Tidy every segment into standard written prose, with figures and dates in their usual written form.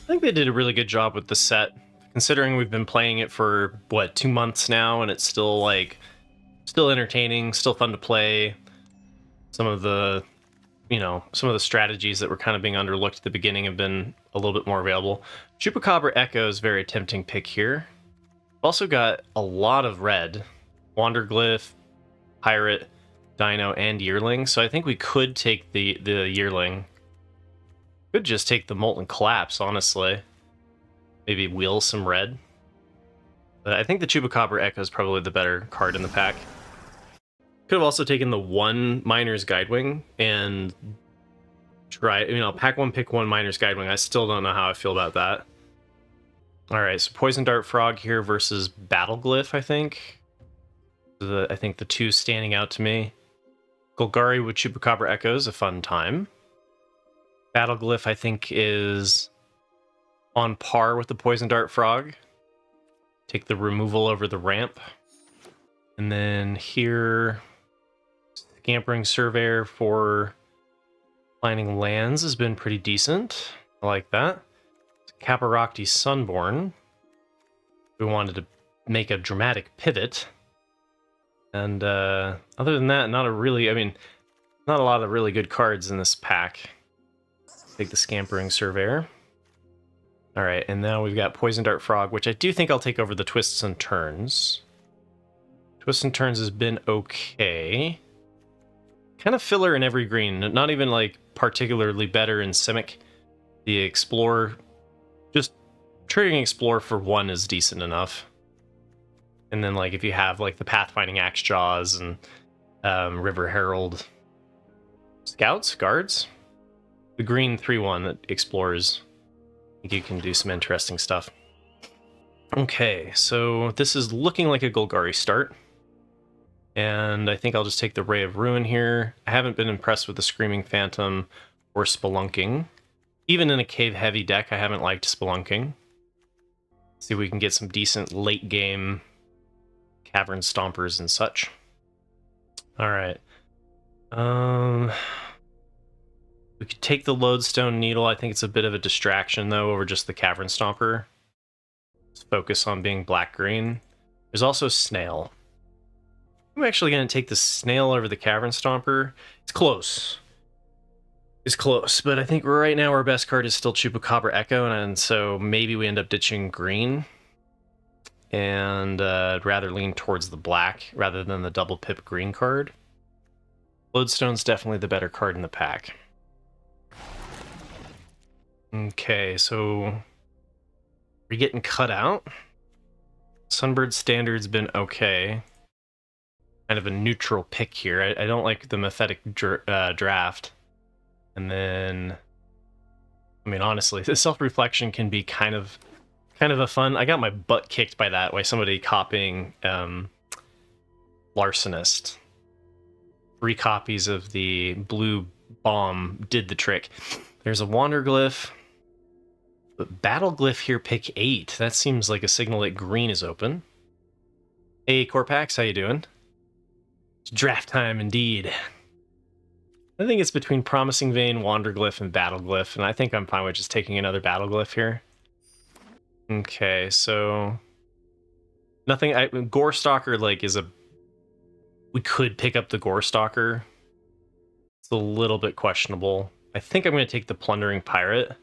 think they did a really good job with the set, considering we've been playing it for, what, 2 months now, and it's still, like, still entertaining, still fun to play. Some of the, some of the strategies that were kind of being underlooked at the beginning have been a little bit more available. Chupacabra Echo is a very tempting pick here. Also got a lot of red. Wanderglyph, Pirate, Dino, and Yearling, so I think we could take the Yearling. Could just take the Molten Collapse, honestly. Maybe wheel some red. But I think the Chupacabra Echo is probably the better card in the pack. Could have also taken the 1 Miner's Guidewing and try, pack 1, pick 1 Miner's Guidewing. I still don't know how I feel about that. Alright, so Poison Dart Frog here versus Battleglyph, I think. I think the two standing out to me. Golgari with Chupacabra Echo is a fun time. Battleglyph, I think, is on par with the Poison Dart Frog. Take the removal over the ramp. And then here, Scampering Surveyor for finding lands has been pretty decent. I like that. Caparocti Sunborn. We wanted to make a dramatic pivot. And other than that, not a lot of really good cards in this pack. Take the Scampering Surveyor. Alright, and now we've got Poison Dart Frog, which I do think I'll take over the Twists and Turns. Twists and Turns has been okay. Kind of filler in every green. Not even, like, particularly better in Simic. The Explore... Just triggering Explore for 1 is decent enough. And then, like, if you have, like, the Pathfinding Axe Jaws and River Herald Scouts, Guards, the green 3/1 that explores, I think you can do some interesting stuff. Okay, so this is looking like a Golgari start. And I think I'll just take the Ray of Ruin here. I haven't been impressed with the Screaming Phantom or Spelunking. Even in a cave-heavy deck, I haven't liked Spelunking. See if we can get some decent late-game Cavern Stompers and such. Alright. We could take the Lodestone Needle. I think it's a bit of a distraction, though, over just the Cavern Stomper. Let's focus on being black-green. There's also Snail. I'm actually going to take the Snail over the Cavern Stomper. It's close. It's close, but I think right now our best card is still Chupacabra Echo, and so maybe we end up ditching green. And I'd rather lean towards the black rather than the double pip green card. Lodestone's definitely the better card in the pack. Okay, so we're getting cut out. Sunbird Standard's been okay. Kind of a neutral pick here. I don't like the Methetic draft. And then, I mean, honestly, the Self-Reflection can be kind of a fun... I got my butt kicked by that, by somebody copying Larcenist. 3 copies of the blue bomb did the trick. There's a Wanderglyph. But Battleglyph here, pick 8. That seems like a signal that green is open. Hey, Corpax, how you doing? It's draft time, indeed. I think it's between Promising Vein, Wanderglyph, and Battleglyph, and I think I'm fine with just taking another Battleglyph here. Okay, so... Nothing... Gorestalker, like, is a... We could pick up the Gorestalker. It's a little bit questionable. I think I'm going to take the Plundering Pirate,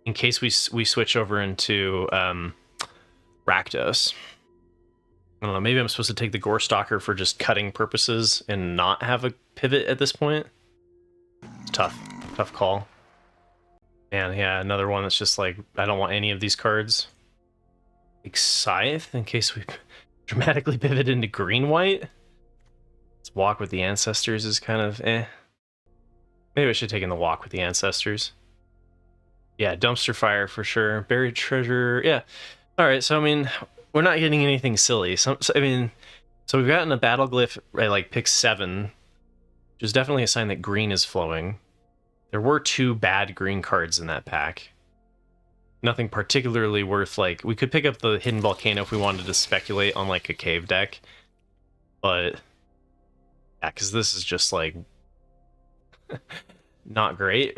in case we switch over into Rakdos. I don't know, maybe I'm supposed to take the Gorestalker for just cutting purposes and not have a pivot at this point. It's tough call. And yeah, another one that's just like, I don't want any of these cards. Like Scythe, in case we dramatically pivot into green-white. Let's Walk with the Ancestors is kind of eh. Maybe I should take in the Walk with the Ancestors. Yeah, Dumpster Fire for sure. Buried Treasure, yeah. Alright, so I mean, we're not getting anything silly. So we've gotten a Battleglyph at like pick 7, which is definitely a sign that green is flowing. There were 2 bad green cards in that pack. Nothing particularly worth, like, we could pick up the Hidden Volcano if we wanted to speculate on like a cave deck. But yeah, because this is just like not great.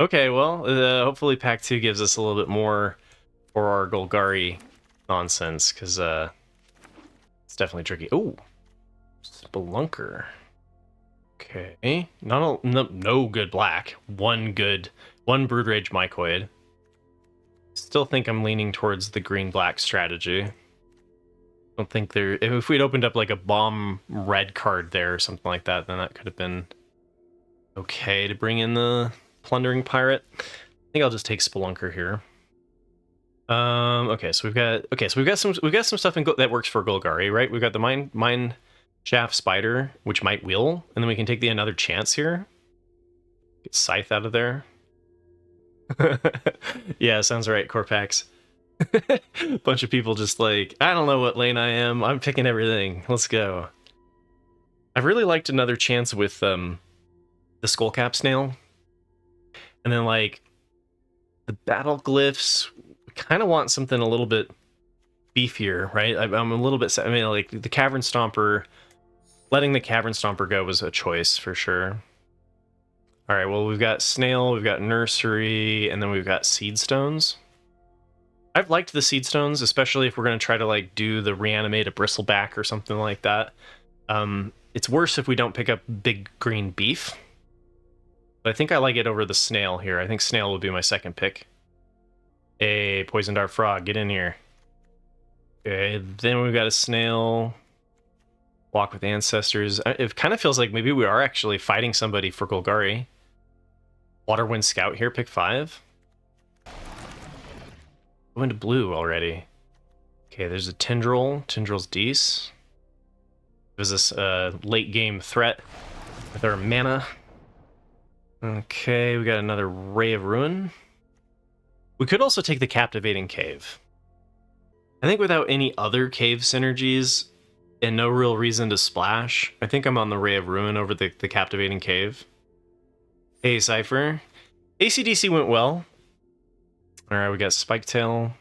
Okay, well, hopefully Pack 2 gives us a little bit more for our Golgari nonsense, because it's definitely tricky. Oh, Spelunker. Okay, no good black. One Brood Rage Mycoid. Still think I'm leaning towards the green-black strategy. Don't think there... If we'd opened up like a bomb red card there or something like that, then that could have been okay to bring in the Plundering Pirate. I think I'll just take Spelunker here. Okay, so we've got some stuff that works for Golgari, right? We've got the Mine Shaft Spider, which might wheel, and then we can take the another chance here. Get Scythe out of there. Yeah, sounds right, Corpax. Bunch of people just like, I don't know what lane I am. I'm picking everything. Let's go. I've really liked another chance with the Skullcap Snail. And then like the battle glyphs, kind of want something a little bit beefier, right? I'm a little bit, I mean, like the Cavern Stomper, letting the Cavern Stomper go was a choice for sure. All right, well, we've got Snail, we've got Nursery, and then we've got Seed Stones. I've liked the Seed Stones, especially if we're going to try to like do the reanimate a Bristleback or something like that. It's worse if we don't pick up big green beef. But I think I like it over the Snail here. I think Snail would be my second pick. Hey, Poison Dart Frog, get in here. Okay, then we've got a Snail. Walk with Ancestors. It kind of feels like maybe we are actually fighting somebody for Golgari. Waterwind Scout here, pick 5. Go into blue already. Okay, there's a Tendril. Tendril's Deece. There's this late game threat with our mana. Okay, we got another Ray of Ruin. We could also take the Captivating Cave. I think without any other cave synergies and no real reason to splash, I think I'm on the Ray of Ruin over the Captivating Cave. Hey, Cypher. AC/DC went well. Alright, we got Spiketail.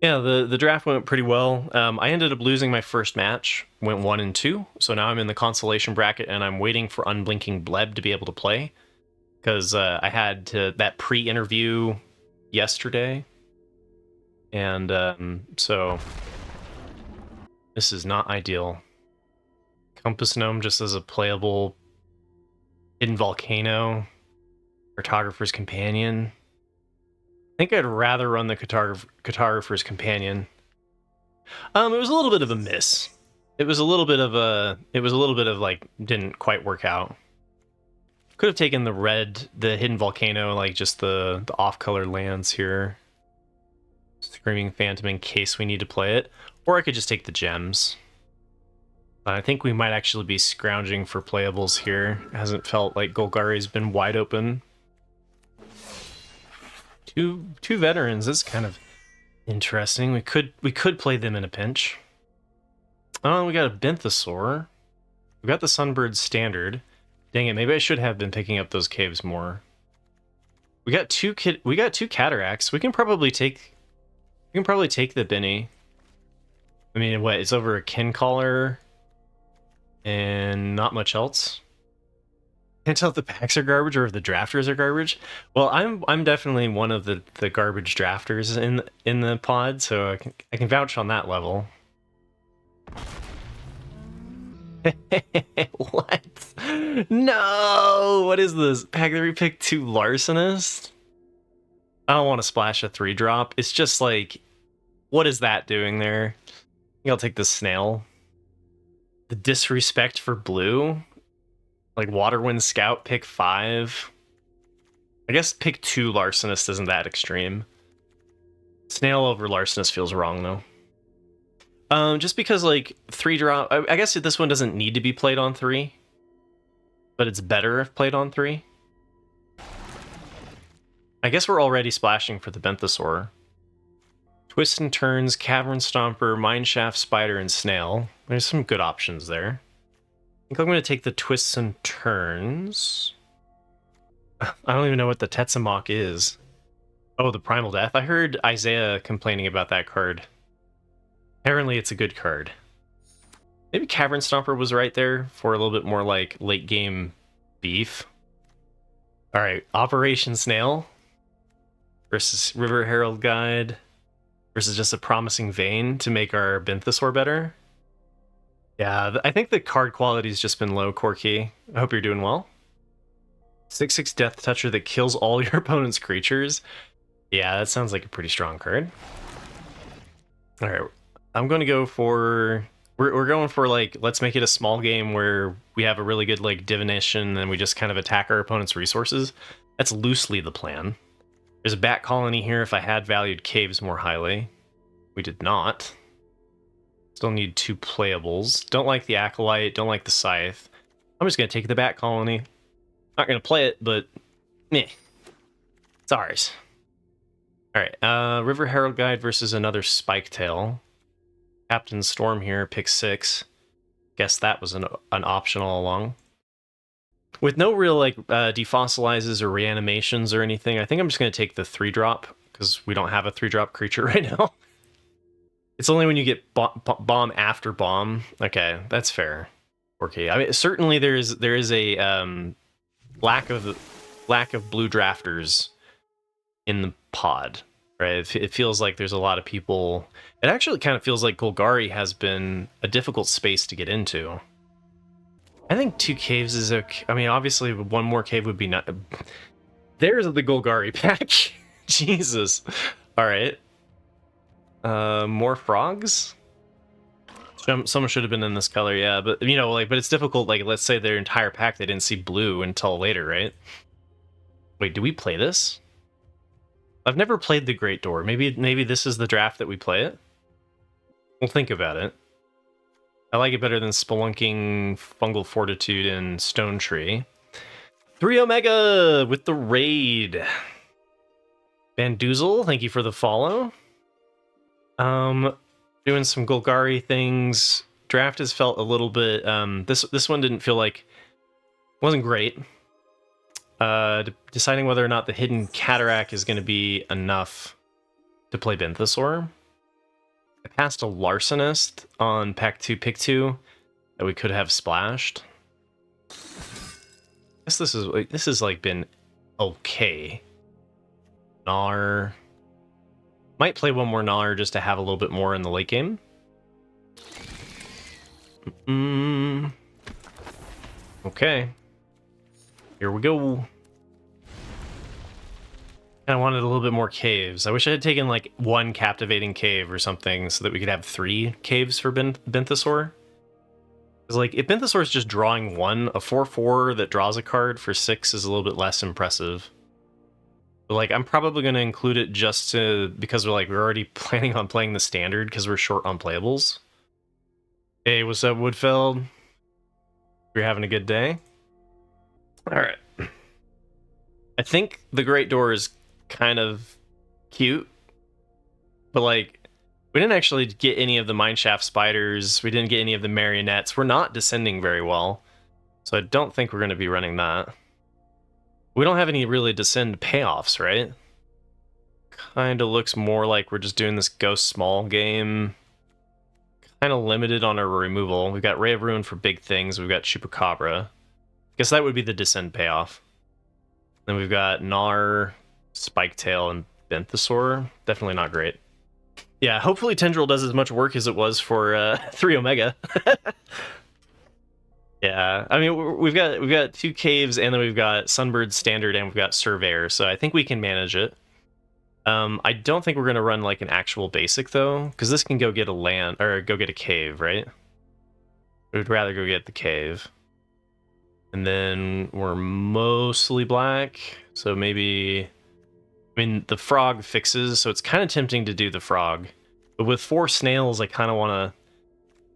Yeah, the draft went pretty well. I ended up losing my first match, went 1-2, so now I'm in the consolation bracket and I'm waiting for Unblinking Bleb to be able to play, because I had that pre-interview yesterday, and so this is not ideal. Compass Gnome just as a playable Hidden Volcano, Cartographer's Companion. I think I'd rather run the Cartographer's Companion. It was a little bit of a miss. It was a little bit of like, didn't quite work out. Could have taken the Hidden Volcano, like just the off-color lands here. Screaming Phantom in case we need to play it. Or I could just take the gems. I think we might actually be scrounging for playables here. It hasn't felt like Golgari's been wide open. Two veterans. That's kind of interesting. We could play them in a pinch. Oh, we got a Benthesaur. We got the Sunbird Standard. Dang it! Maybe I should have been picking up those caves more. We got two Cataracts. We can probably take the Benny. I mean, what? It's over a Kincaller and not much else. Can't tell if the packs are garbage or if the drafters are garbage. Well, I'm definitely one of the garbage drafters in the pod, so I can vouch on that level. What? No! What is this? Pack 3 pick 2 Larcenist? I don't want to splash a 3-drop. It's just like, what is that doing there? I think I'll take the Snail. The disrespect for blue? Like Waterwind Scout, pick 5. I guess pick 2 Larcenist isn't that extreme. Snail over Larcenist feels wrong though. Just because like 3-drop, I guess this one doesn't need to be played on 3, but it's better if played on 3. I guess we're already splashing for the Benthesaur. Twists and Turns, Cavern Stomper, Mineshaft, Spider, and Snail. There's some good options there. I think I'm going to take the Twists and Turns. I don't even know what the Tetsamok is. Oh, the Primal Death. I heard Isaiah complaining about that card. Apparently it's a good card. Maybe Cavern Stomper was right there for a little bit more like late game beef. All right, Operation Snail versus River Herald Guide versus just a Promising Vein to make our Binthasaur better. Yeah, I think the card quality's just been low, Corky. I hope you're doing well. 6/6 Death Toucher that kills all your opponent's creatures. Yeah, that sounds like a pretty strong card. All right, I'm going to go for... We're going for, like, let's make it a small game where we have a really good, like, divination and we just kind of attack our opponent's resources. That's loosely the plan. There's a bat colony here if I had valued caves more highly. We did not. Still need 2 playables. Don't like the Acolyte, don't like the Scythe. I'm just going to take the bat colony. Not going to play it, but meh. It's ours. Alright, River Herald Guide versus another Spiketail. Captain Storm here, pick 6. Guess that was an option all along. With no real like defossilizes or reanimations or anything, I think I'm just going to take the 3-drop, because we don't have a 3-drop creature right now. It's only when you get bomb after bomb. Okay, that's fair. Okay, I mean, certainly there is a lack of blue drafters in the pod, right? It feels like there's a lot of people. It actually kind of feels like Golgari has been a difficult space to get into. I think 2 caves is okay. I mean, obviously 1 more cave would be not. There's the Golgari pack. Jesus. All right. More frogs. Someone should have been in this color, yeah. But you know, like, but it's difficult. Like, let's say their entire pack they didn't see blue until later, right? Wait, do we play this? I've never played the Great Door. Maybe this is the draft that we play it. We'll think about it. I like it better than Spelunking, Fungal Fortitude, and Stone Tree. 3 Omega with the raid. Bandoozle, thank you for the follow. Doing some Golgari things. Draft has felt a little bit. This one didn't feel like wasn't great. Deciding whether or not the Hidden Cataract is going to be enough to play Binthasaur. I passed a Larcenist on pack 2, pick 2 that we could have splashed. I guess this is like been okay. Gnar. Might play 1 more Gnar just to have a little bit more in the late game. Okay. Here we go. I wanted a little bit more caves. I wish I had taken like 1 captivating cave or something so that we could have 3 caves for Binthasaur. Because like if Binthasaur is just drawing 1, a 4/4 that draws a card for 6 is a little bit less impressive. But like I'm probably going to include it just because we're already planning on playing the standard because we're short on playables. Hey, what's up, Woodfeld? You're having a good day? All right. I think the Great Door is kind of cute, but like we didn't actually get any of the Mineshaft spiders. We didn't get any of the marionettes. We're not descending very well, so I don't think we're going to be running that. We don't have any really descend payoffs, right? Kind of looks more like we're just doing this Ghost Small game. Kind of limited on our removal. We've got Ray of Ruin for big things. We've got Chupacabra. Guess that would be the descend payoff. Then we've got Gnar, Spiketail, and Binthasaur. Definitely not great. Yeah, hopefully Tendril does as much work as it was for 3 Omega. Yeah, I mean we've got 2 caves, and then we've got Sunbird Standard, and we've got Surveyor, so I think we can manage it. I don't think we're gonna run like an actual basic though, because this can go get a land or go get a cave, right? We'd rather go get the cave. And then we're mostly black, so maybe... I mean, the frog fixes, so it's kind of tempting to do the frog. But with 4 snails, I kind of want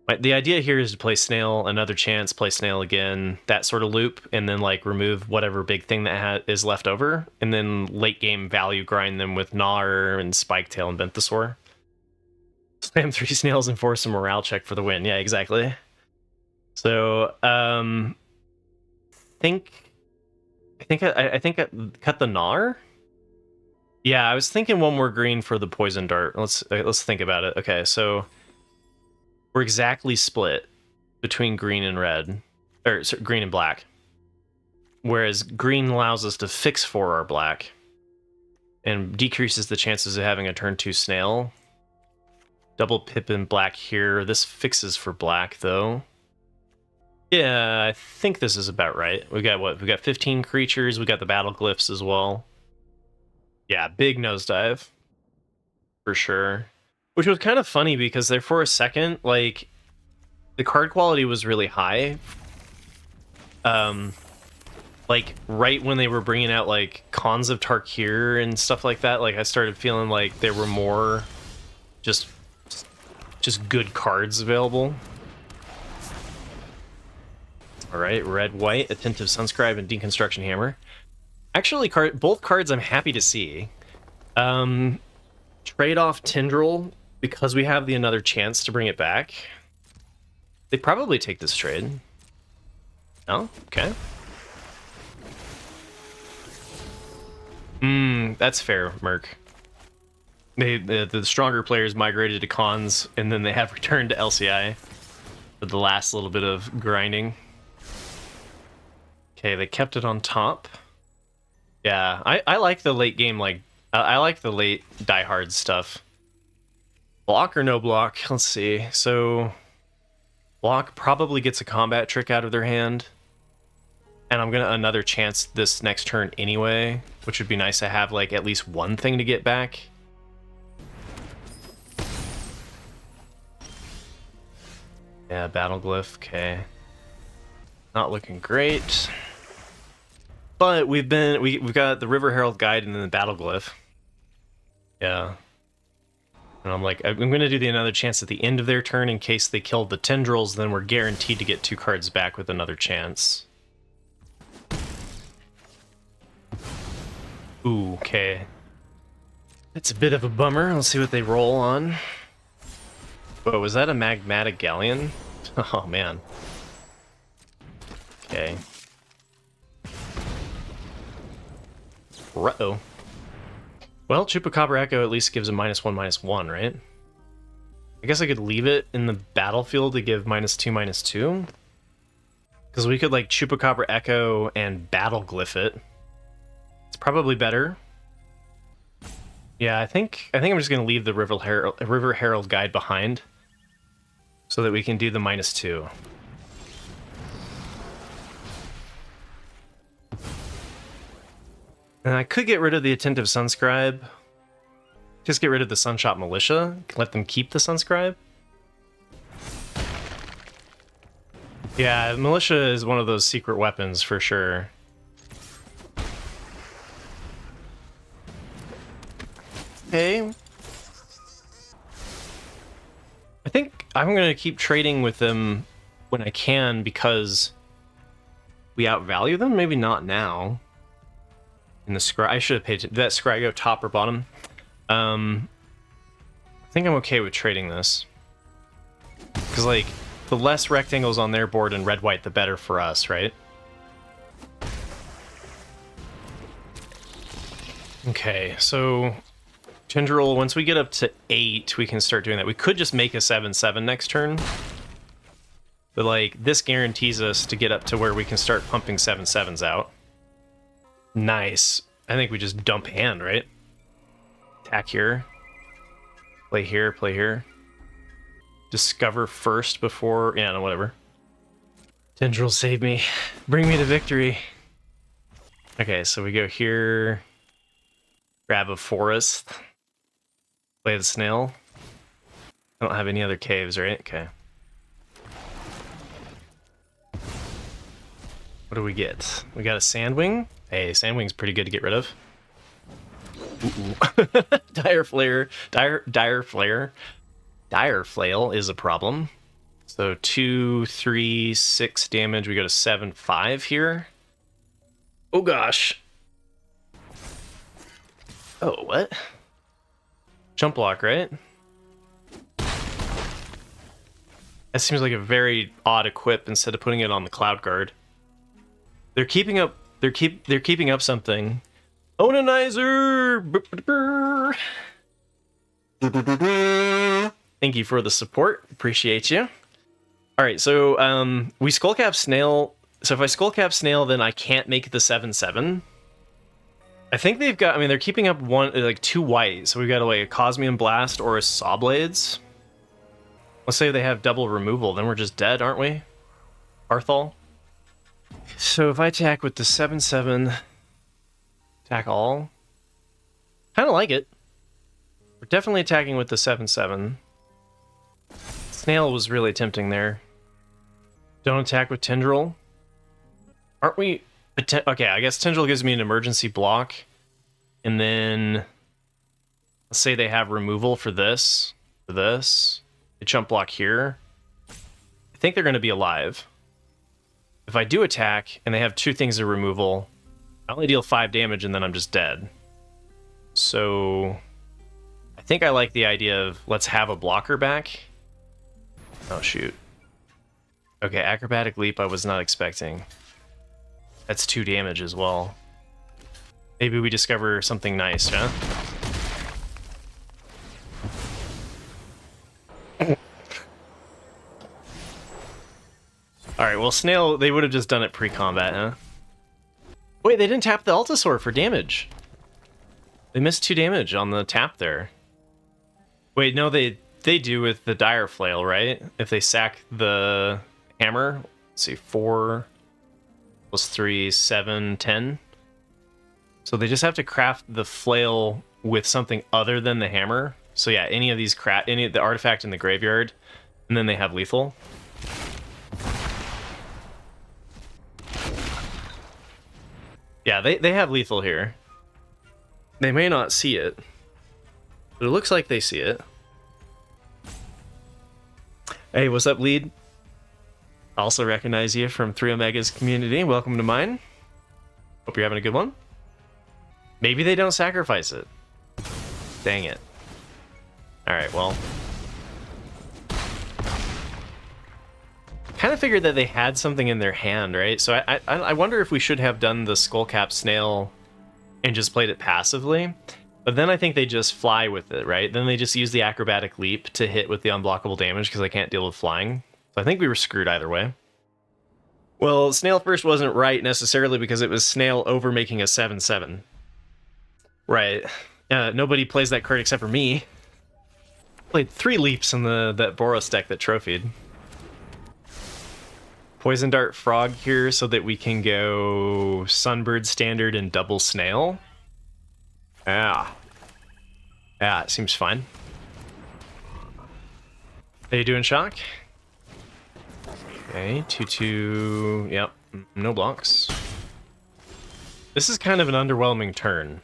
to... The idea here is to play snail, another chance, play snail again, that sort of loop, and then like remove whatever big thing that is left over, and then late game value grind them with Gnar and Spiketail and Binthasaur. Spam 3 snails and force a morale check for the win. Yeah, exactly. So, I think I cut the Gnar. Yeah, I was thinking 1 more green for the poison dart. Let's think about it. Okay, so we're exactly split between green and red, or sorry, green and black. whereas green allows us to fix for our black and decreases the chances of having a turn 2 snail. Double pip in black here. This fixes for black, though. Yeah, I think this is about right. We got what? We got 15 creatures. We got the battle glyphs as well. Yeah, big nosedive. For sure. Which was kind of funny because there for a second, like, the card quality was really high. Like, right when they were bringing out, like, Khans of Tarkir and stuff like that, like, I started feeling like there were more just good cards available. All right, red, white, Attentive Sunscribe, and Deconstruction Hammer. Actually, both cards I'm happy to see. Trade off Tendril because we have the another chance to bring it back. They probably take this trade. No? Okay. That's fair, Merc. The stronger players migrated to Khans, and then they have returned to LCI for the last little bit of grinding. Okay, they kept it on top. Yeah, I like the late game, like, I like the late diehard stuff. Block or no block? Let's see. So, block probably gets a combat trick out of their hand. And I'm gonna another chance this next turn anyway, which would be nice to have, like, at least one thing to get back. Yeah, battle glyph, okay. Not looking great. But we've got the River Herald Guide and then the battle glyph. Yeah. And I'm like, I'm gonna do the another chance at the end of their turn in case they killed the tendrils, then we're guaranteed to get 2 cards back with another chance. Ooh, okay. It's a bit of a bummer. Let's see what they roll on. Whoa, was that a magmatic galleon? Oh, man. Okay. Uh-oh. Well, Chupacabra Echo at least gives a -1/-1, right? I guess I could leave it in the battlefield to give -2/-2. Because we could, like, Chupacabra Echo and Battle Glyph it. It's probably better. Yeah, I think I'm just gonna leave the River Herald Guide behind, so that we can do the -2. And I could get rid of the Attentive Sunscribe. Just get rid of the Sunshot Militia. Let them keep the Sunscribe. Yeah, Militia is one of those secret weapons for sure. Okay. I think I'm going to keep trading with them when I can because we outvalue them. Maybe not now. In the scry, I should have paid. Did that scry go top or bottom? I think I'm okay with trading this. Because, like, the less rectangles on their board and red-white, the better for us, right? Okay, so Tendril, once we get up to 8, we can start doing that. We could just make a 7/7 next turn. But, like, this guarantees us to get up to where we can start pumping 7/7s out. Nice. I think we just dump hand, right? Attack here. Play here, play here. Discover first before... Yeah, no, whatever. Tendril, save me. Bring me to victory. Okay, so we go here. Grab a forest. Play the snail. I don't have any other caves, right? Okay. What do we get? We got a Sandwing. Hey, Sandwing's pretty good to get rid of. Dire Flare. Dire Flare. Dire Flail is a problem. So 2, 3, 6 damage. We go to 7/5 here. Oh gosh. Oh, what? Jump block, right? That seems like a very odd equip instead of putting it on the Cloud Guard. They're keeping up. They're keeping up something. Onanizer. Thank you for the support. Appreciate you. All right, so we skullcap Snail So if I skullcap Snail, then I can't make the 7/7. I think they've got, I mean, they're keeping up like 2 white, so we've got like a Cosmian Blast or a Sawblades. Let's say they have double removal, then we're just dead, aren't we? Arthal. So if I attack with the 7/7, attack all. Kind of like it. We're definitely attacking with the 7/7. Snail was really tempting there. Don't attack with Tendril. Aren't we... Okay, I guess Tendril gives me an emergency block. And then... Let's say they have removal for this. For this. They jump block here. I think they're going to be alive. If I do attack, and they have 2 things of removal, I only deal 5 damage and then I'm just dead. So... I think I like the idea of let's have a blocker back. Oh, shoot. Okay, Acrobatic Leap I was not expecting. That's 2 damage as well. Maybe we discover something nice, huh? Alright, well, Snail, they would have just done it pre-combat, huh? Wait, they didn't tap the Altasaur for damage. They missed 2 damage on the tap there. Wait, no, they do with the Dire Flail, right? If they sack the hammer, let's see, 4 plus 3, 7, 10. So they just have to craft the flail with something other than the hammer. So yeah, any of the artifact in the graveyard, and then they have lethal. Yeah, they have lethal here. They may not see it, but it looks like they see it. Hey, what's up, Lead? Also recognize you from 3 Omega's community. Welcome to mine. Hope you're having a good one. Maybe they don't sacrifice it. Dang it. Alright, well. Kind of figured that they had something in their hand, right? So I wonder if we should have done the Skullcap Snail and just played it passively. But then I think they just fly with it, right? Then they just use the Acrobatic Leap to hit with the unblockable damage because I can't deal with flying. So I think we were screwed either way. Well, Snail First wasn't right necessarily because it was Snail over making a 7/7. Right. Nobody plays that card except for me. Played 3 leaps in that Boros deck that trophied. Poison Dart Frog here so that we can go Sunbird Standard and double Snail. Yeah, it seems fine. Are you doing shock? Okay, 2/2, yep, no blocks. This is kind of an underwhelming turn.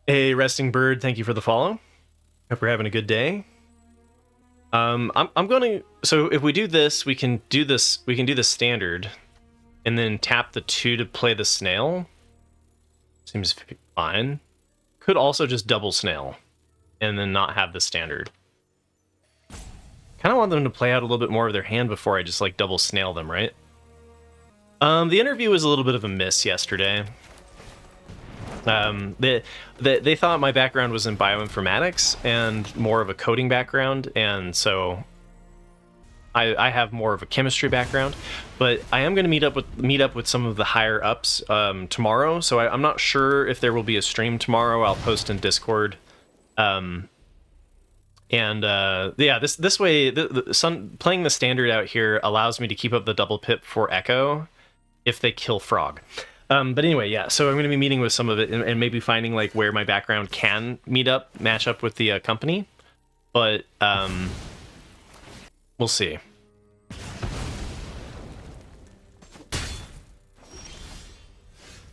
Hey, Resting Bird, thank you for the follow. Hope you're having a good day. I'm going to, so if we do this, we can do the standard, and then tap the 2 to play the Snail. Seems fine. Could also just double Snail, and then not have the standard. Kind of want them to play out a little bit more of their hand before I just like double Snail them, right? The interview was a little bit of a miss yesterday. They thought my background was in bioinformatics and more of a coding background, and so I have more of a chemistry background. But I am going to meet up with some of the higher ups tomorrow, so I'm not sure if there will be a stream tomorrow. I'll post in Discord. Yeah, this way, playing the standard out here allows me to keep up the double pip for Echo if they kill Frog. But anyway, yeah, so I'm going to be meeting with some of it and maybe finding like where my background can match up with the company. But we'll see.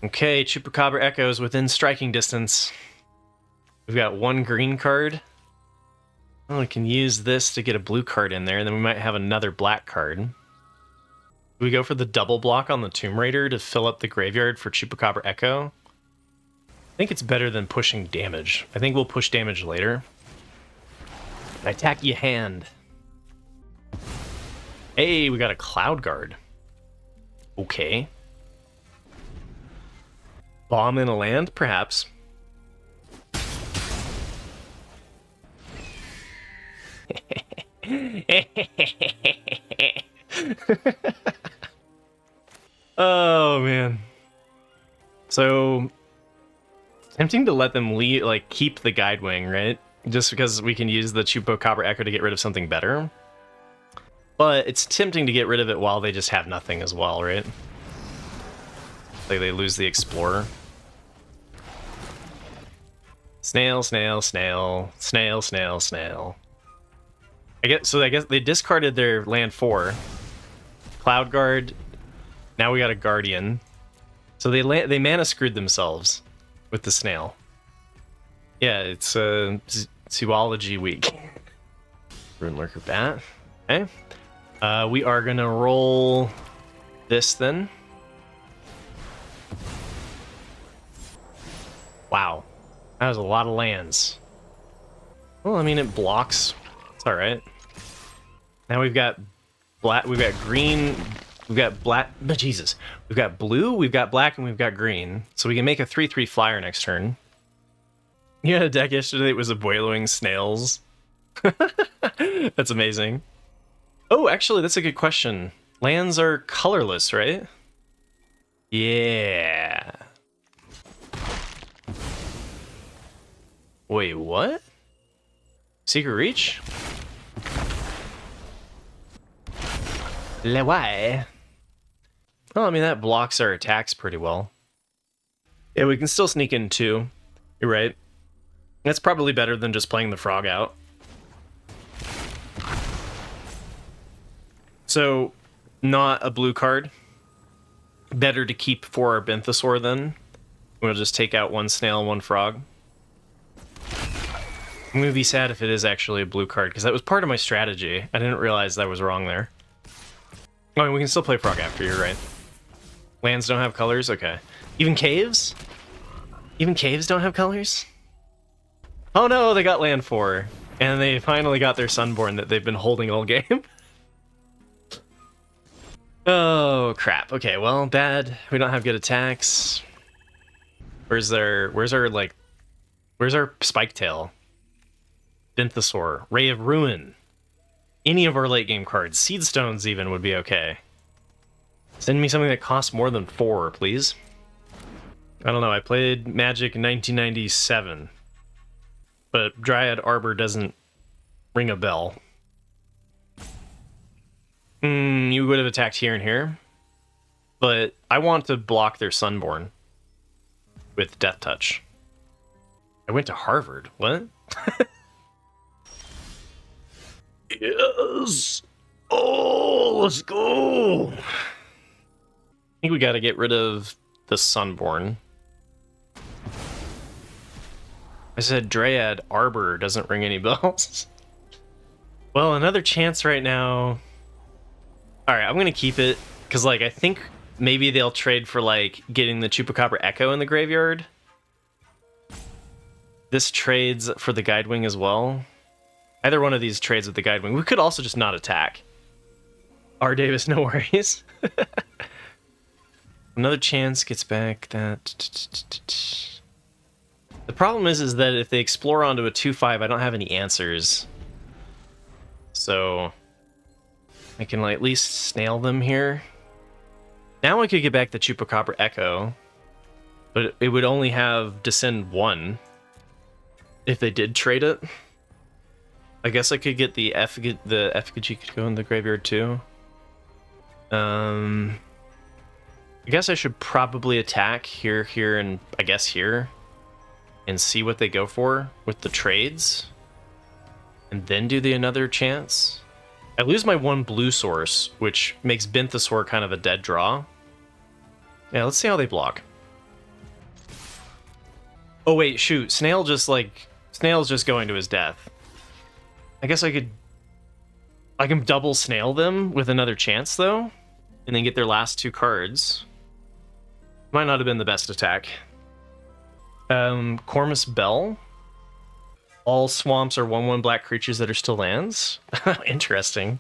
Okay, Chupacabra Echoes within striking distance. We've got 1 green card. Oh, we can use this to get a blue card in there, and then we might have another black card. Do we go for the double block on the Tomb Raider to fill up the graveyard for Chupacabra Echo? I think it's better than pushing damage. I think we'll push damage later. I attack your hand. Hey, we got a Cloud Guard. Okay. Bomb in a land? Perhaps. tempting to let them like keep the Guidewing, right? Just because we can use the Chupacabra Echo to get rid of something better. But it's tempting to get rid of it while they just have nothing as well, right? Like they lose the Explorer. Snail, snail, snail, snail, snail, snail. I guess they discarded their land 4. Cloud Guard. Now we got a Guardian. So they mana screwed themselves with the snail. Yeah, it's Zoology Week. Rune Lurker Bat. Okay. We are gonna roll this then. Wow. That was a lot of lands. Well, I mean, it blocks. It's all right. Now we've got black. We've got green. We've got black. But Jesus, we've got blue. We've got black, and we've got green. So we can make a 3/3 flyer next turn. You had a deck yesterday that was Abueloing Snails. That's amazing. Oh, actually, that's a good question. Lands are colorless, right? Yeah. Wait, what? Secret Reach? Why? Well, I mean, that blocks our attacks pretty well. Yeah, we can still sneak in 2. You're right. That's probably better than just playing the frog out. So, not a blue card. Better to keep for our Benthesaur then. We'll just take out 1 snail and 1 frog. I'm gonna be sad if it is actually a blue card, because that was part of my strategy. I didn't realize I was wrong there. Oh, we can still play frog after, you're right. Lands don't have colors? Okay. Even caves? Even caves don't have colors? Oh no, they got land 4. And they finally got their Sunborn that they've been holding all game. Oh, crap. Okay, well, bad. We don't have good attacks. Where's our Spike Tail? Benthesaur, Ray of Ruin. Any of our late game cards. Seed Stones even would be okay. Send me something that costs more than 4, please. I don't know, I played Magic in 1997. But Dryad Arbor doesn't ring a bell. You would have attacked here and here. But I want to block their Sunborn with Death Touch. I went to Harvard. What? Yes! Oh, let's go! I think we gotta get rid of the Sunborn. I said Dryad Arbor doesn't ring any bells. Well, another chance right now. Alright, I'm gonna keep it, because, like, I think maybe they'll trade for, like, getting the Chupacabra Echo in the graveyard. This trades for the Guidewing as well. Either one of these trades with the Guidewing. We could also just not attack. R. Davis, no worries. Another chance gets back that... The problem is that if they explore onto a 2/5, I don't have any answers. So... I can at least snail them here. Now I could get back the Chupacabra Echo. But it would only have Descend 1. If they did trade it. I guess I could get the effigy could go in the graveyard too. I guess I should probably attack here, and I guess here. And see what they go for with the trades. And then do the another chance. I lose my 1 blue source, which makes Benthesaur kind of a dead draw. Yeah, let's see how they block. Oh wait, shoot. Snail's just going to his death. I guess I can double snail them with another chance though, and then get their last 2 cards. Might not have been the best attack. Cormus Bell. All swamps are 1/1 black creatures that are still lands. Interesting.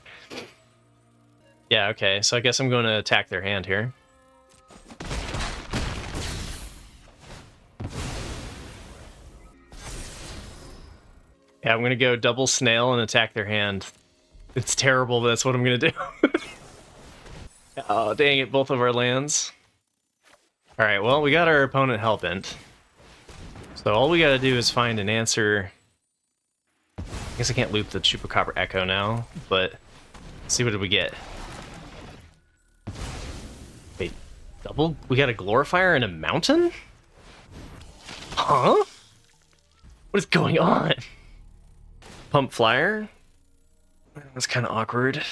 Yeah, okay, so I guess I'm going to attack their hand here. Yeah, I'm going to go double snail and attack their hand. It's terrible, but that's what I'm going to do. Oh, dang it, both of our lands. Alright, well, we got our opponent Hellbent. So all we gotta do is find an answer. I guess I can't loop the Chupacabra Echo now, but let's see what did we get. Wait, double? We got a Glorifier and a Mountain? Huh? What is going on? Pump Flyer? That's kind of awkward.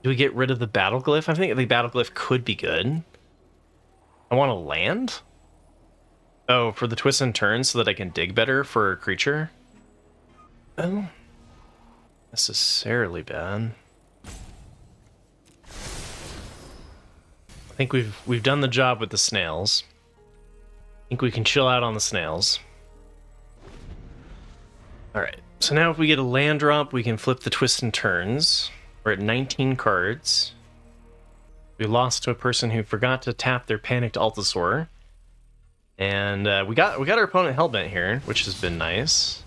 Do we get rid of the Battle Glyph? I think the Battle Glyph could be good. I want to land? Oh, for the twists and turns so that I can dig better for a creature? Oh. Necessarily bad. I think we've done the job with the snails. I think we can chill out on the snails. Alright, so now if we get a land drop, we can flip the twists and turns. We're at 19 cards. We lost to a person who forgot to tap their Panicked Altasaur. And we got our opponent Hellbent here, which has been nice.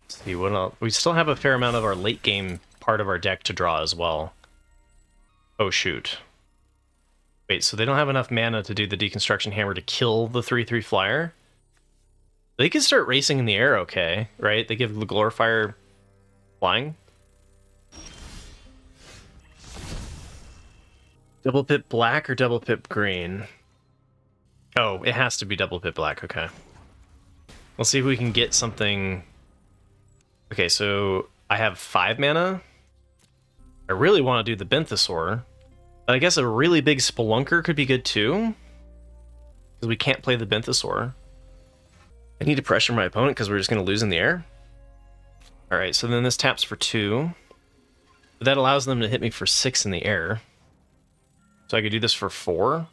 Let's see what else. We still have a fair amount of our late game part of our deck to draw as well. Oh shoot. Wait, so they don't have enough mana to do the Deconstruction Hammer to kill the 3/3 flyer? They can start racing in the air, okay, right? They give the Glorifier flying. Double pip black or double pip green? Oh, it has to be double pip black, okay. We'll see if we can get something. Okay, so I have 5 mana. I really want to do the Benthosaur. But I guess a really big Spelunker could be good too. Because we can't play the Benthosaur. I need to pressure my opponent because we're just going to lose in the air. Alright, so then this taps for 2. But that allows them to hit me for 6 in the air. So I could do this for 4.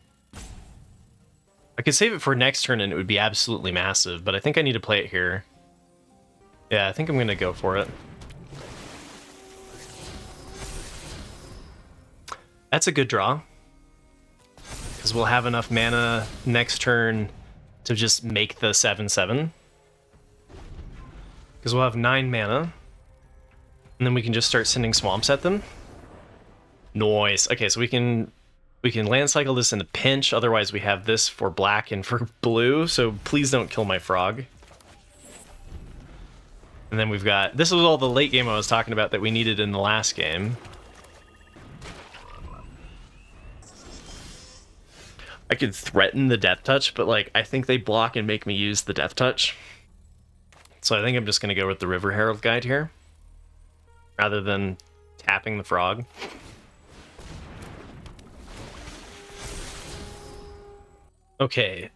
I could save it for next turn and it would be absolutely massive, but I think I need to play it here. Yeah, I think I'm going to go for it. That's a good draw. Because we'll have enough mana next turn to just make the 7/7. Because we'll have 9 mana. And then we can just start sending swamps at them. Nice. Okay, so we can land cycle this in a pinch. Otherwise, we have this for black and for blue. So please don't kill my frog. And then we've got... This was all the late game I was talking about that we needed in the last game. I could threaten the Death Touch, but like I think they block and make me use the Death Touch. So I think I'm just going to go with the River Herald Guide here. Rather than tapping the frog. Okay,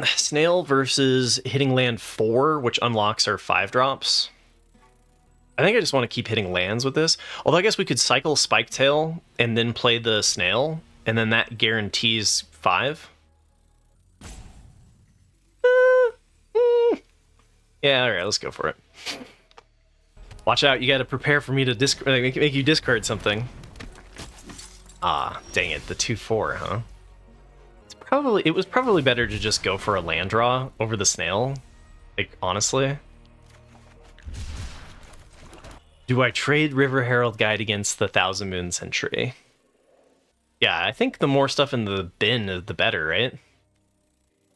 Snail versus hitting land 4, which unlocks our 5-drops. I think I just want to keep hitting lands with this. Although I guess we could cycle Spiketail and then play the Snail, and then that guarantees 5. Yeah, alright, let's go for it. Watch out, you gotta prepare for me to make you discard something. Ah, dang it, the 2/4, huh? It was probably better to just go for a land draw over the Snail. Like, honestly. Do I trade River Herald Guide against the Thousand Moon Sentry? Yeah, I think the more stuff in the bin, the better, right?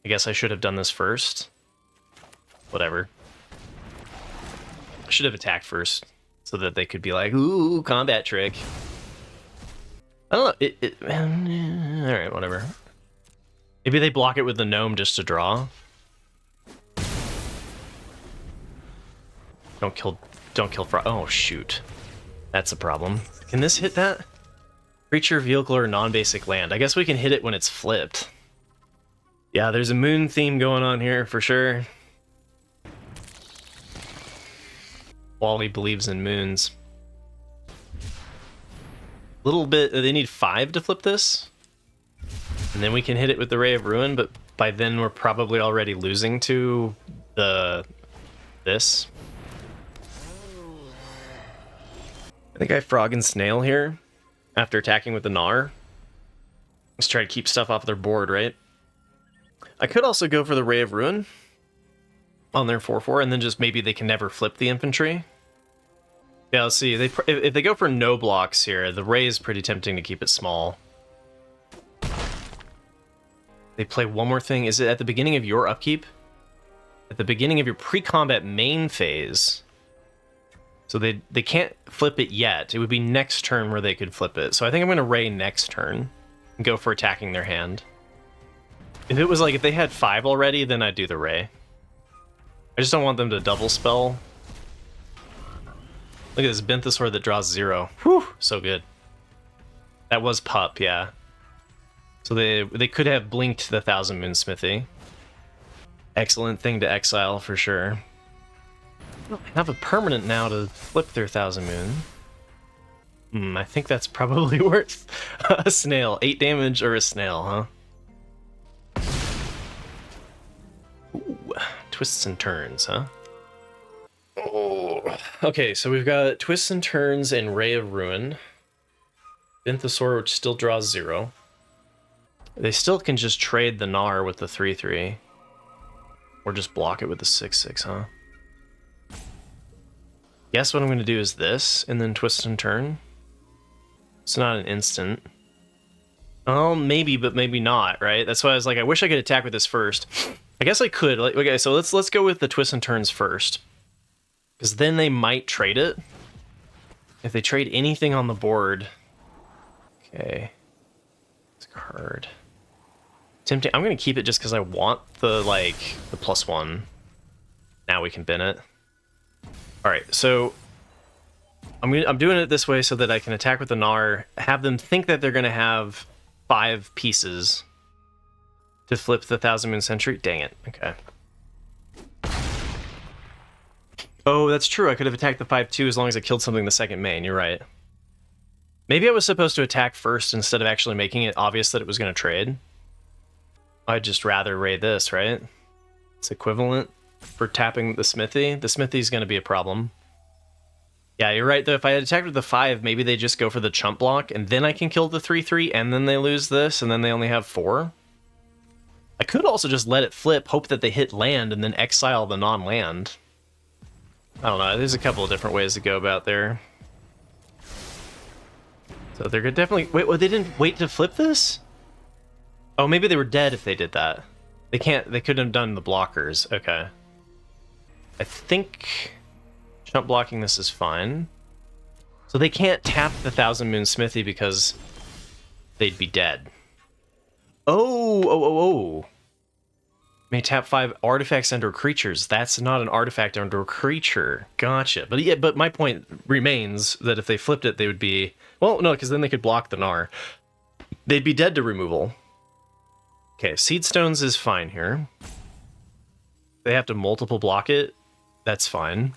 I guess I should have done this first. Whatever. I should have attacked first, so that they could be like, ooh, combat trick. I don't know, alright, whatever. Maybe they block it with the gnome just to draw. Don't kill frog. Oh, shoot. That's a problem. Can this hit that? Creature, vehicle, or non-basic land. I guess we can hit it when it's flipped. Yeah, there's a moon theme going on here, for sure. Wally believes in moons. Little bit... They need 5 to flip this? And then we can hit it with the Ray of Ruin, but by then we're probably already losing to this. I think I Frog and Snail here after attacking with the Gnar. Let's try to keep stuff off their board, right? I could also go for the Ray of Ruin on their 4/4, and then just maybe they can never flip the infantry. Yeah, let's see. If they go for no blocks here, the Ray is pretty tempting to keep it small. They play one more thing. Is it at the beginning of your upkeep? at the beginning of your pre-combat main phase. So they can't flip it yet. It would be next turn where they could flip it. So I think I'm going to Ray next turn and go for attacking their hand. If it was like, if they had 5 already, then I'd do the Ray. I just don't want them to double spell. Look at this Benthosaur that draws 0. Whew, so good. That was Pup, yeah. So they could have blinked the Thousand Moon Smithy. Excellent thing to exile for sure. I have a permanent now to flip their Thousand Moon. I think that's probably worth a snail. 8 damage or a snail, huh? Ooh, twists and turns, huh? Oh. Okay, so we've got Twists and Turns and Ray of Ruin. Benthosaur, which still draws 0. They still can just trade the Gnar with the 3/3. Or just block it with the 6/6, huh? Guess what I'm going to do is this, and then Twist and Turn. It's not an instant. Oh, maybe, but maybe not, right? That's why I was like, I wish I could attack with this first. I guess I could. Like, okay, so let's go with the Twist and Turns first. Because then they might trade it. If they trade anything on the board... Okay. This card... Tempting. I'm going to keep it just because I want the, like, the +1. Now we can bin it. Alright, so I'm doing it this way so that I can attack with the Gnar, have them think that they're going to have 5 pieces to flip the Thousand Moon Sentry. Dang it. Okay. Oh, that's true. I could have attacked the 5/2 as long as I killed something in the second main. You're right. Maybe I was supposed to attack first instead of actually making it obvious that it was going to trade. I'd just rather raid this, right? It's equivalent for tapping the Smithy. The Smithy's going to be a problem. Yeah, you're right, though. If I had attacked with the 5, maybe they just go for the chump block, and then I can kill the 3/3, and then they lose this, and then they only have 4. I could also just let it flip, hope that they hit land, and then exile the non-land. I don't know. There's a couple of different ways to go about there. So they're gonna definitely... Wait, well, they didn't wait to flip this? Oh, maybe they were dead if they did that. They can't... They couldn't have done the blockers. Okay. I think... Chump blocking this is fine. So they can't tap the Thousand Moon Smithy because they'd be dead. Oh! May tap 5 artifacts under creatures. That's not an artifact under a creature. Gotcha. But yeah, but my point remains that if they flipped it, they would be... Well, no, because then they could block the Gnar. They'd be dead to removal. Okay, Seed Stones is fine here. They have to multiple block it. That's fine.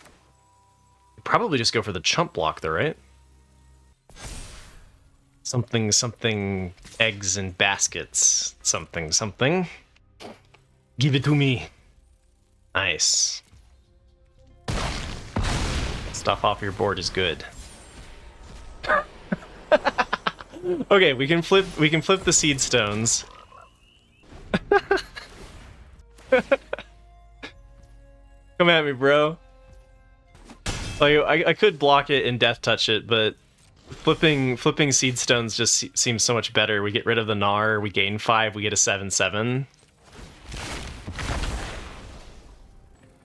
Probably just go for the chump block though, right? Something, eggs and baskets. Something. Give it to me. Nice. Stuff off your board is good. Okay, we can flip the Seed Stones. Come at me, bro. Like, I could block it and death touch it, but flipping Seed Stones just seems so much better. We get rid of the Gnar, we gain 5, we get a 7/7.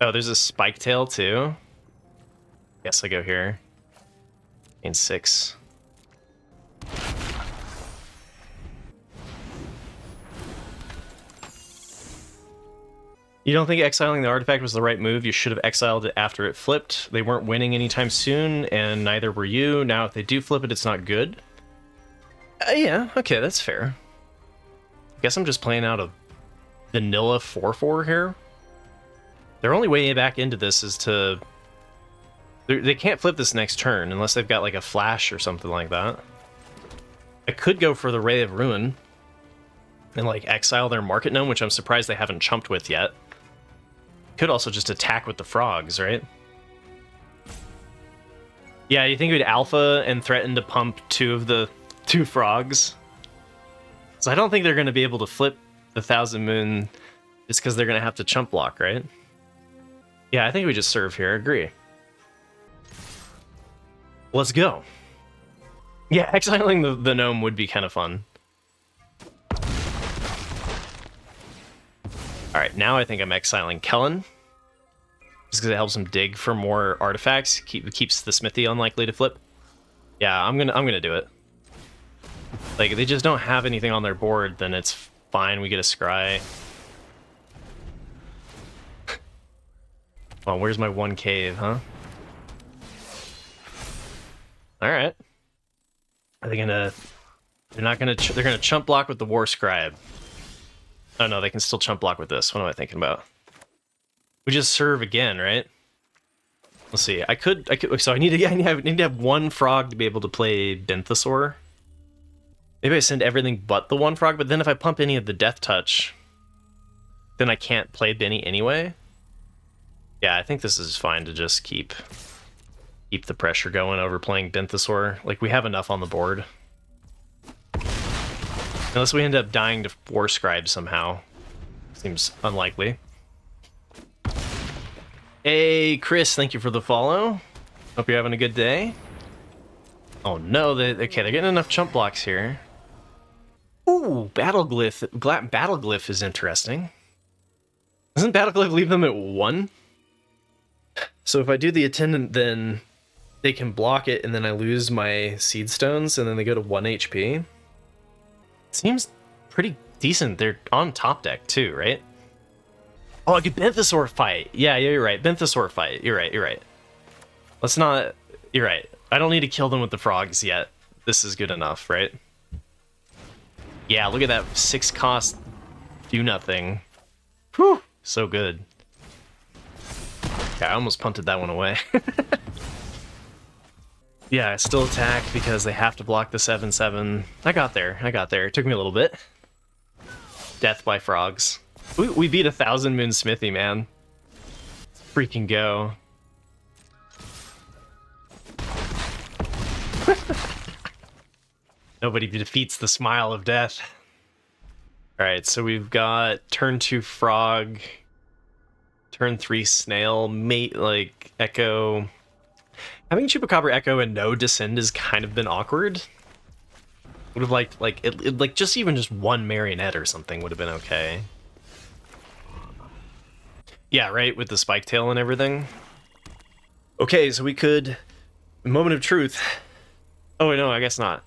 Oh, there's a Spike Tail too. Guess I go here. Gain 6. You don't think exiling the artifact was the right move? You should have exiled it after it flipped. They weren't winning anytime soon, and neither were you. Now, if they do flip it, it's not good. Yeah, okay, that's fair. I guess I'm just playing out a vanilla 4/4 here. Their only way back into this is to... They can't flip this next turn unless they've got like a flash or something like that. I could go for the Ray of Ruin and like exile their Market Gnome, which I'm surprised they haven't chumped with yet. Could also just attack with the frogs, right? Yeah, you think we'd alpha and threaten to pump 2 of the 2 frogs? So I don't think they're going to be able to flip the Thousand Moon just because they're going to have to chump block, right? Yeah, I think we just serve here. Agree. Let's go. Yeah, exiling the gnome would be kind of fun. Alright, now I think I'm exiling Kellen. Just because it helps them dig for more artifacts. Keeps the smithy unlikely to flip. Yeah, I'm gonna do it. Like, they just don't have anything on their board, then it's fine, we get a scry. Oh, where's my one cave, huh? Alright. Are they gonna... they're gonna chump block with the War Scribe. Oh no, they can still chump block with this. What am I thinking about? We just serve again, right? Let's see. I could. So I need to have one frog to be able to play Benthesaur. Maybe I send everything but the one frog, but then if I pump any of the Death Touch, then I can't play Benny anyway. Yeah, I think this is fine to just keep the pressure going over playing Benthesaur. Like, we have enough on the board. Unless we end up dying to War Scribe somehow. Seems unlikely. Hey, Chris, thank you for the follow. Hope you're having a good day. Oh no, okay, they're getting enough chump blocks here. Ooh, Battleglyph. Battleglyph is interesting. Doesn't Battleglyph leave them at 1? So if I do the Attendant, then they can block it, and then I lose my Seed Stones, and then they go to 1 HP. Seems pretty decent. They're on top deck too, right? Oh, I could Benthesaur fight. Yeah, you're right. Benthesaur fight. You're right. Let's not... You're right. I don't need to kill them with the frogs yet. This is good enough, right? Yeah, look at that 6 cost do nothing. Whew, so good. Yeah, I almost punted that one away. Yeah, I still attack because they have to block the 7/7. I got there. It took me a little bit. Death by frogs. We beat 1,000 Moon Smithy, man. Freaking go. Nobody defeats the smile of death. Alright, so we've got turn 2 frog, turn 3 snail, mate, like, echo. Having Chupacabra Echo and no Descend has kind of been awkward. Would have liked, like, like, just even just one Marionette or something would have been okay. Yeah, right, with the Spike Tail and everything. Okay, so we could... Moment of truth. Oh, no, I guess not.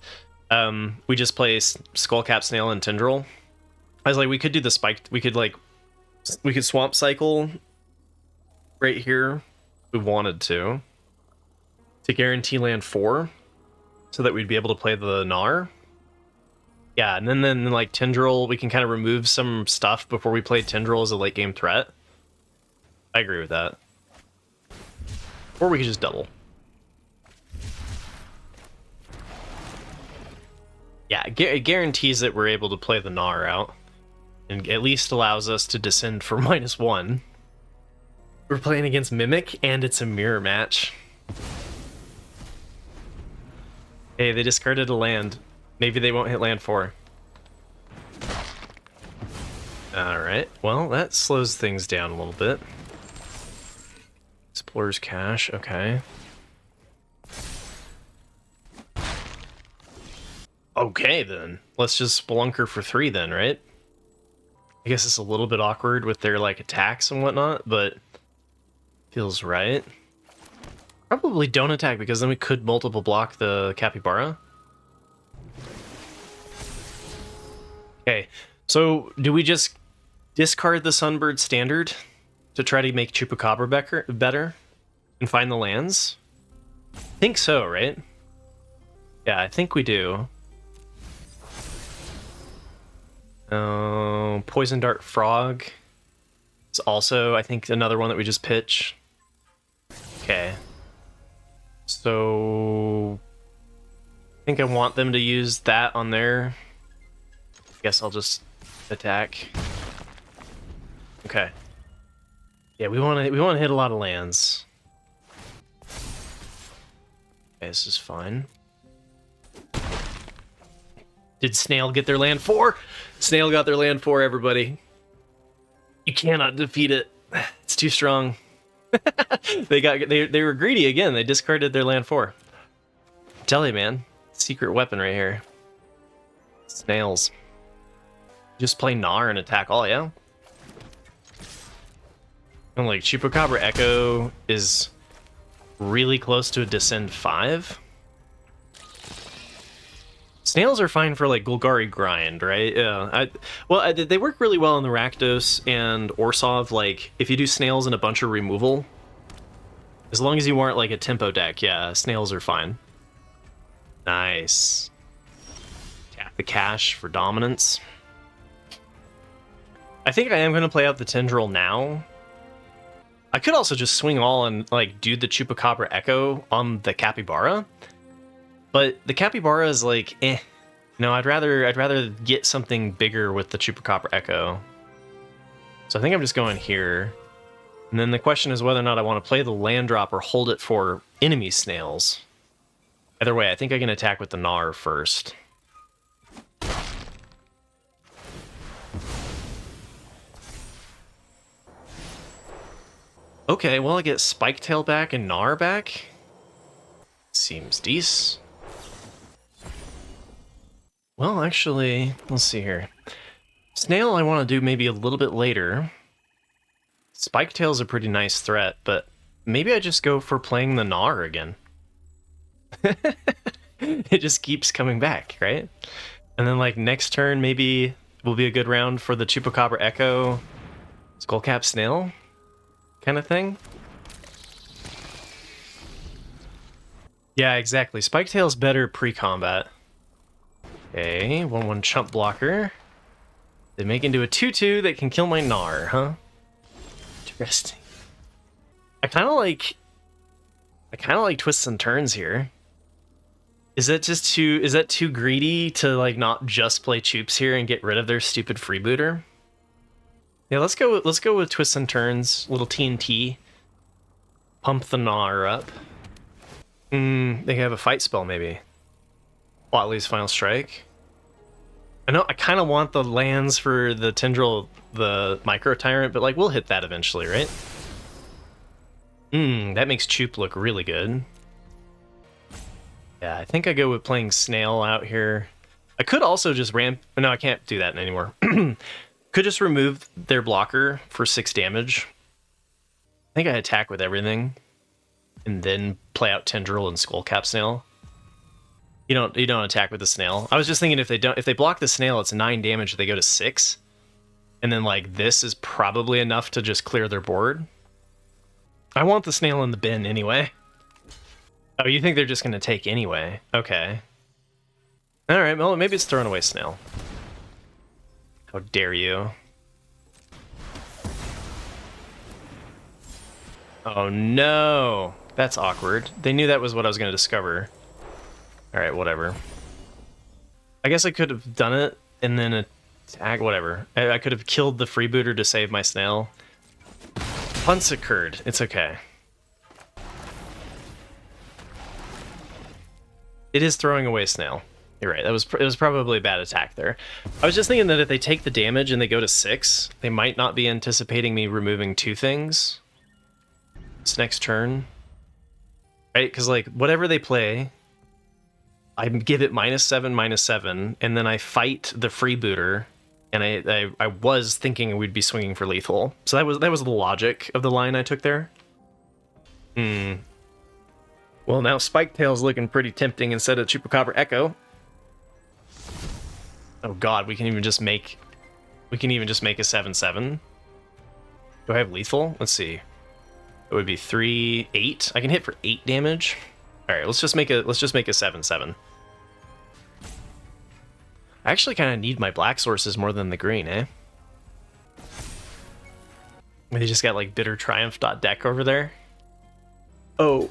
We just play Skullcap, Snail, and Tendril. I was like, we could do the Spike... We could Swamp Cycle right here if we wanted to guarantee land 4, so that we'd be able to play the Gnar. Yeah, and then like Tendril, we can kind of remove some stuff before we play Tendril as a late game threat. I agree with that. Or we could just double. Yeah, it guarantees that we're able to play the Gnar out, and at least allows us to descend for -1. We're playing against Mimic, and it's a mirror match. Hey, they discarded a land. Maybe they won't hit land 4. Alright, well, that slows things down a little bit. Explorer's Cache, okay. Okay, then. Let's just Spelunker for 3 then, right? I guess it's a little bit awkward with their, like, attacks and whatnot, but feels right. Probably don't attack, because then we could multiple block the Capybara. Okay, so do we just discard the Sunbird Standard to try to make Chupacabra better and find the lands? I think so, right? Yeah, I think we do. Poison Dart Frog is also, I think, another one that we just pitch. Okay. So I think I want them to use that on their... I guess I'll just attack. Okay. Yeah, we want to hit a lot of lands. Okay, this is fine. Did Snail get their land 4? Snail got their land 4, everybody. You cannot defeat it. It's too strong. They were greedy again. They discarded their land 4. Tell you, man. Secret weapon right here. Snails. Just play Gnar and attack all, yeah? And like Chupacabra Echo is really close to a Descend 5. Snails are fine for like Golgari grind, right? Yeah. They work really well in the Rakdos and Orsov. Like if you do Snails and a bunch of removal, as long as you aren't like a tempo deck, yeah, Snails are fine. Nice. Tap the cash for dominance. I think I am going to play out the Tendril now. I could also just swing all and like do the Chupacabra Echo on the Capybara. But the Capybara is like, eh. No, I'd rather get something bigger with the Chupacabra Echo. So I think I'm just going here. And then the question is whether or not I want to play the land drop or hold it for enemy Snails. Either way, I think I can attack with the Gnar first. Okay, well I get Spiketail back and Gnar back. Seems decent. Well, actually, let's see here. Snail I want to do maybe a little bit later. Spiketail's a pretty nice threat, but maybe I just go for playing the Gnar again. It just keeps coming back, right? And then like next turn maybe will be a good round for the Chupacabra Echo, Skullcap Snail kind of thing. Yeah, exactly. Spiketail's better pre-combat. Okay, 1/1 chump blocker. They make into a 2/2 that can kill my Gnar, huh? Interesting. I kind of like twists and turns here. Is that too greedy to like not just play Chups here and get rid of their stupid freebooter? Yeah, let's go with twists and turns, little TNT. Pump the Gnar up. They can have a fight spell maybe. Watley's Final Strike. I know I kind of want the lands for the Tendril, the Micro Tyrant, but like we'll hit that eventually, right? That makes Chup look really good. Yeah, I think I go with playing Snail out here. I could also just ramp... No, I can't do that anymore. Could just remove their blocker for 6 damage. I think I attack with everything. And then play out Tendril and Skullcap Snail. You don't attack with the Snail. I was just thinking if they block the Snail, it's 9 damage, they go to 6. And then like this is probably enough to just clear their board. I want the Snail in the bin anyway. Oh, you think they're just gonna take anyway? Okay. Alright, well maybe it's throwing away Snail. How dare you? Oh no! That's awkward. They knew that was what I was gonna discover. Alright, whatever. I guess I could have done it and then attack, whatever. I could have killed the freebooter to save my Snail. Punts occurred. It's okay. It is throwing away Snail. You're right. It was probably a bad attack there. I was just thinking that if they take the damage and they go to 6, they might not be anticipating me removing 2 things. This next turn. Right? Because like whatever they play, I give it -7/-7, and then I fight the freebooter, and I was thinking we'd be swinging for lethal. So that was the logic of the line I took there. Well, now Spiketail's looking pretty tempting instead of Chupacabra Echo. Oh god, we can even just make a 7/7. Do I have lethal? Let's see. It would be 3, 8. I can hit for 8 damage. All right, let's just make a 7/7. I actually kind of need my black sources more than the green, eh? They just got like Bitter Triumph .deck over there. Oh,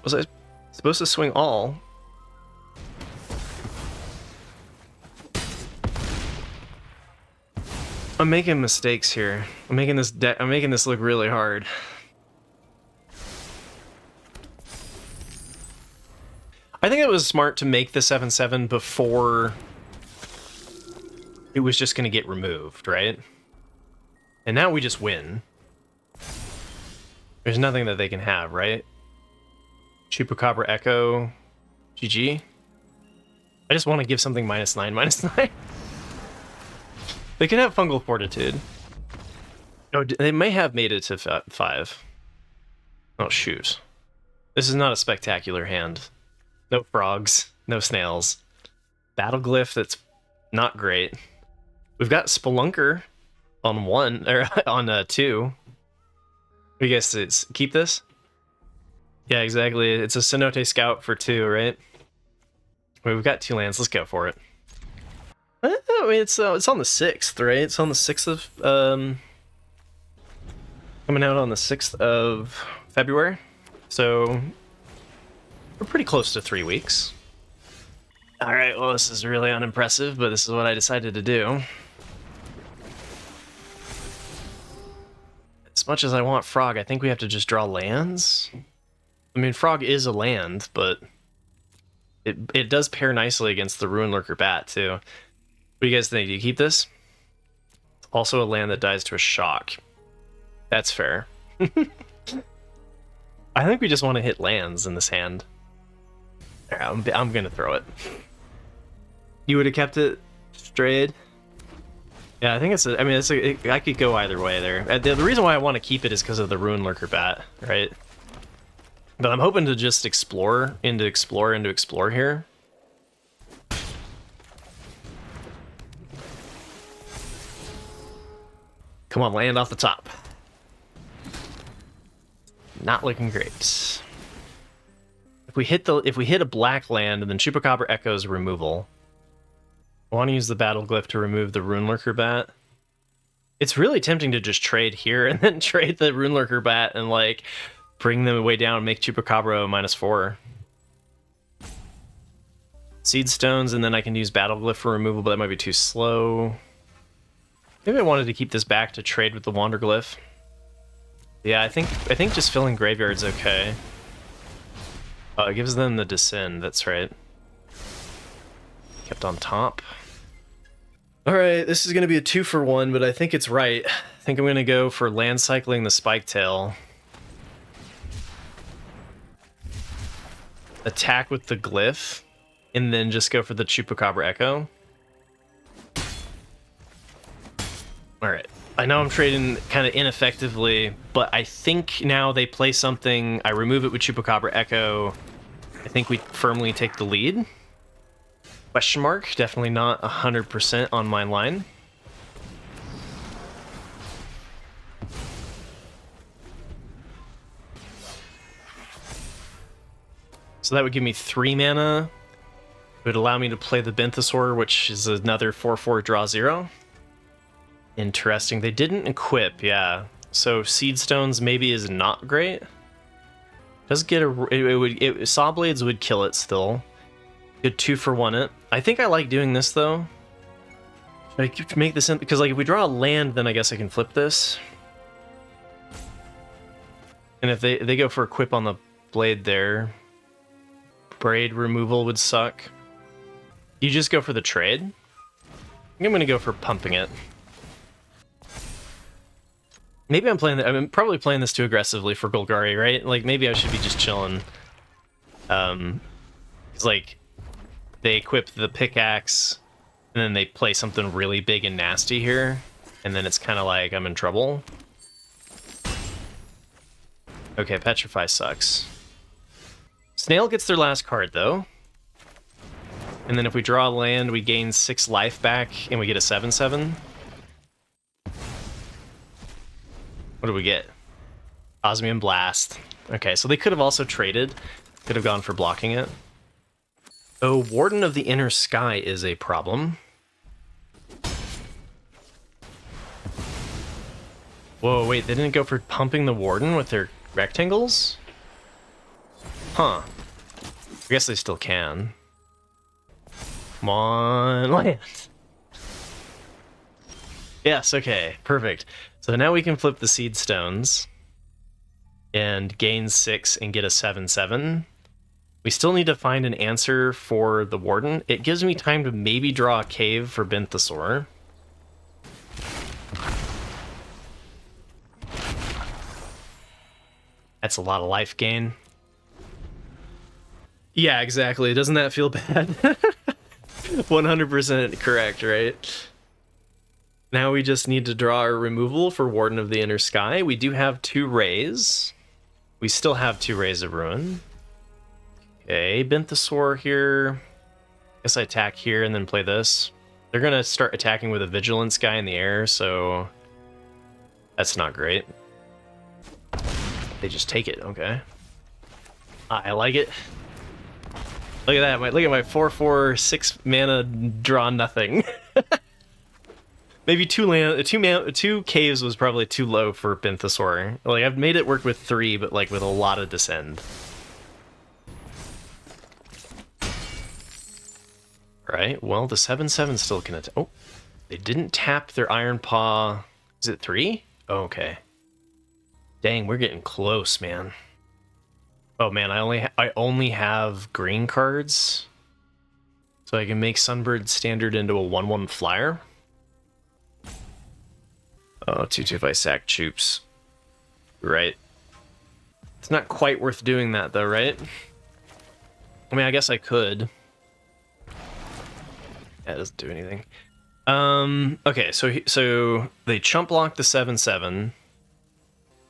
was I supposed to swing all? I'm making mistakes here. I'm making this look really hard. I think it was smart to make the 7/7 before it was just going to get removed, right? And now we just win. There's nothing that they can have, right? Chupacabra Echo, GG. I just want to give something -9/-9. They can have Fungal Fortitude. Oh, they may have made it to 5. Oh, shoot. This is not a spectacular hand. No frogs, no snails. Battle Glyph, that's not great. We've got Spelunker on 1, or on 2. I guess it's keep this? Yeah, exactly. It's a Cenote Scout for 2, right? We've got 2 lands. Let's go for it. I mean, it's on the 6th, right? It's on the 6th of coming out on the 6th of February. So we're pretty close to 3 weeks. All right. Well, this is really unimpressive, but this is what I decided to do. As much as I want Frog, I think we have to just draw lands. I mean, Frog is a land, but it does pair nicely against the Ruin Lurker Bat, too. What do you guys think? Do you keep this? It's also a land that dies to a shock. That's fair. I think we just want to hit lands in this hand. I'm going to throw it. You would have kept it strayed? Yeah, I think it's. I could go either way there. The reason why I want to keep it is because of the Ruin Lurker Bat, right? But I'm hoping to just explore here. Come on, land off the top. Not looking great. If we hit a black land and then Chupacabra echoes removal. I want to use the Battle Glyph to remove the Ruin Lurker Bat. It's really tempting to just trade here and then trade the Ruin Lurker Bat and like bring them way down and make Chupacabra -4. Seed Stones, and then I can use Battle Glyph for removal, but that might be too slow. Maybe I wanted to keep this back to trade with the Wander Glyph. Yeah, I think just filling graveyard's okay. Oh, it gives them the Descend, that's right. Kept on top. Alright, this is going to be a 2-for-1, but I think it's right. I think I'm going to go for land cycling the Spiketail. Attack with the Glyph, and then just go for the Chupacabra Echo. Alright, I know I'm trading kind of ineffectively, but I think now they play something, I remove it with Chupacabra Echo, I think we firmly take the lead. Question mark, definitely not 100% on my line. So that would give me 3 mana. It would allow me to play the Benthsaur, which is another 4/4 draw 0. Interesting. They didn't equip, yeah. So Seed Stones maybe is not great. Does get a Saw Blades would kill it still. Good 2-for-1 it. I think I like doing this though. Should I make this in, because like if we draw a land, then I guess I can flip this. And if they go for equip on the blade there, braid removal would suck. You just go for the trade. I think I'm gonna go for pumping it. Maybe I'm probably playing this too aggressively for Golgari, right? Like maybe I should be just chilling. It's like they equip the pickaxe, and then they play something really big and nasty here, and then it's kind of like I'm in trouble. Okay, Petrify sucks. Snail gets their last card, though. And then if we draw a land, we gain 6 life back, and we get a 7/7. What do we get? Osmium Blast. Okay, so they could have also traded. Could have gone for blocking it. Oh, Warden of the Inner Sky is a problem. Whoa, wait, they didn't go for pumping the Warden with their rectangles? Huh. I guess they still can. Come on, land. Yes, okay, perfect. So now we can flip the Seed Stones and gain 6 and get a 7/7. We still need to find an answer for the Warden. It gives me time to maybe draw a cave for Benthsaur. That's a lot of life gain. Yeah, exactly. Doesn't that feel bad? 100% correct, right? Now we just need to draw our removal for Warden of the Inner Sky. We do have 2 Rays. We still have 2 Rays of Ruin. Okay, Benthosaur here. Guess I attack here and then play this. They're gonna start attacking with a Vigilance guy in the air, so that's not great. They just take it, okay. I like it. Look at that, look at my 4/4 6 mana draw nothing. Maybe 2 caves was probably too low for Benthosaur. Like, I've made it work with 3, but like with a lot of descend. Right, well, the 7/7 still can attack. Oh, they didn't tap their Iron Paw. Is it 3? Oh, okay. Dang, we're getting close, man. Oh man, I only have green cards, so I can make Sunbird Standard into a 1/1 flyer. Oh, 2/2 if I sack Choops. Right. It's not quite worth doing that though, right? I mean, I guess I could. That doesn't do anything. Okay, so they chump block the 7/7.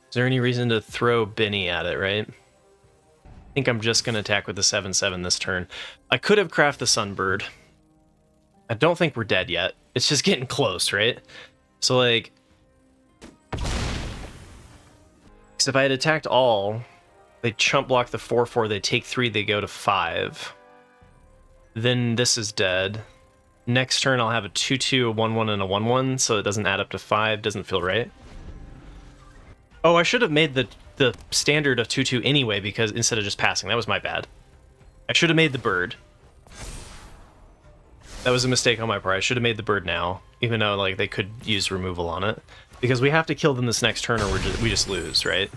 Is there any reason to throw Benny at it, right? I think I'm just gonna attack with the 7/7 this turn. I could have crafted the Sunbird. I don't think we're dead yet. It's just getting close, right? So like, because if I had attacked all, they chump block the 4/4, they take 3, they go to 5. Then this is dead. Next turn I'll have a 2/2, a 1/1, and a 1/1, so it doesn't add up to 5, doesn't feel right. Oh, I should have made the standard of 2/2 anyway, because instead of just passing, that was my bad. I should have made the bird. That was a mistake on my part. I should have made the bird now, even though like they could use removal on it, because we have to kill them this next turn or we just lose, right?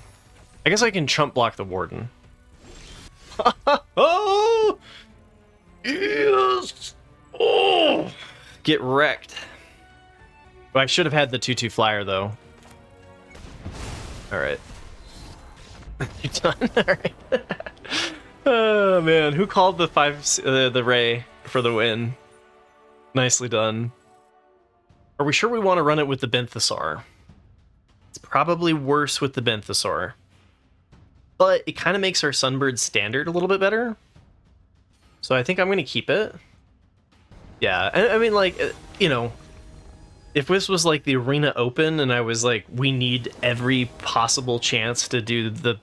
I guess I can chump block the Warden. Oh! Yes! Oh! Get wrecked. Oh, I should have had the 2/2 flyer though. All right. You done? All right. Oh man, who called the Ray for the win? Nicely done. Are we sure we want to run it with the Benthosaur? It's probably worse with the Benthosaur, but it kind of makes our Sunbird Standard a little bit better. So I think I'm going to keep it. Yeah, I mean, like, you know, if this was like the Arena Open and I was like, we need every possible chance to do the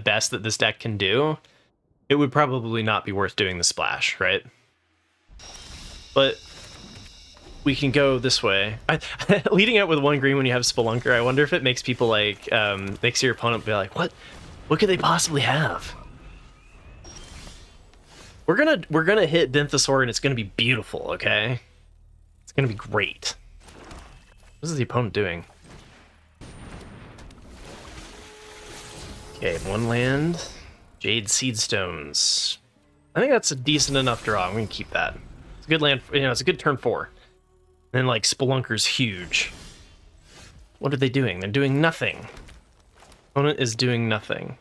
best that this deck can do, it would probably not be worth doing the splash, right? But we can go this way. Leading out with 1 green when you have Spelunker, I wonder if it makes people like, makes your opponent be like, what could they possibly have? We're gonna hit Benthosaur and it's gonna be beautiful, okay? It's gonna be great. What is the opponent doing? Okay, 1 land. Jade Seedstones. I think that's a decent enough draw. I'm gonna keep that. It's a good land, you know, it's a good turn 4. And then like Spelunker's huge. What are they doing? They're doing nothing. Opponent is doing nothing.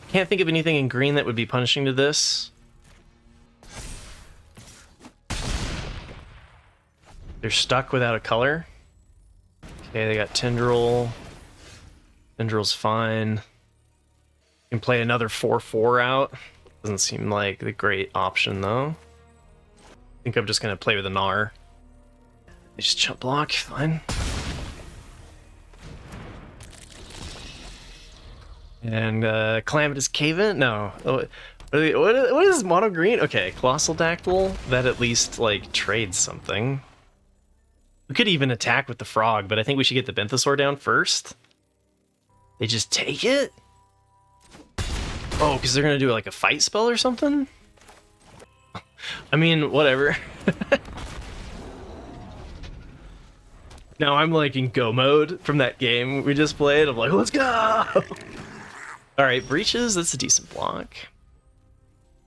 Can't think of anything in green that would be punishing to this. They're stuck without a color. Okay, they got Tendril. Tendril's fine. You can play another 4/4 out. Doesn't seem like the great option though. I think I'm just gonna play with a Gnar. They just chump block, fine. And Calamitous Cave-In? No. What is mono green? Okay, Colossal Dactyl. That at least like trades something. We could even attack with the frog, but I think we should get the Benthosaur down first. They just take it? Oh, because they're gonna do like a fight spell or something? I mean, whatever. Now I'm like in go mode from that game we just played. I'm like, let's go! Alright, Breaches, that's a decent block.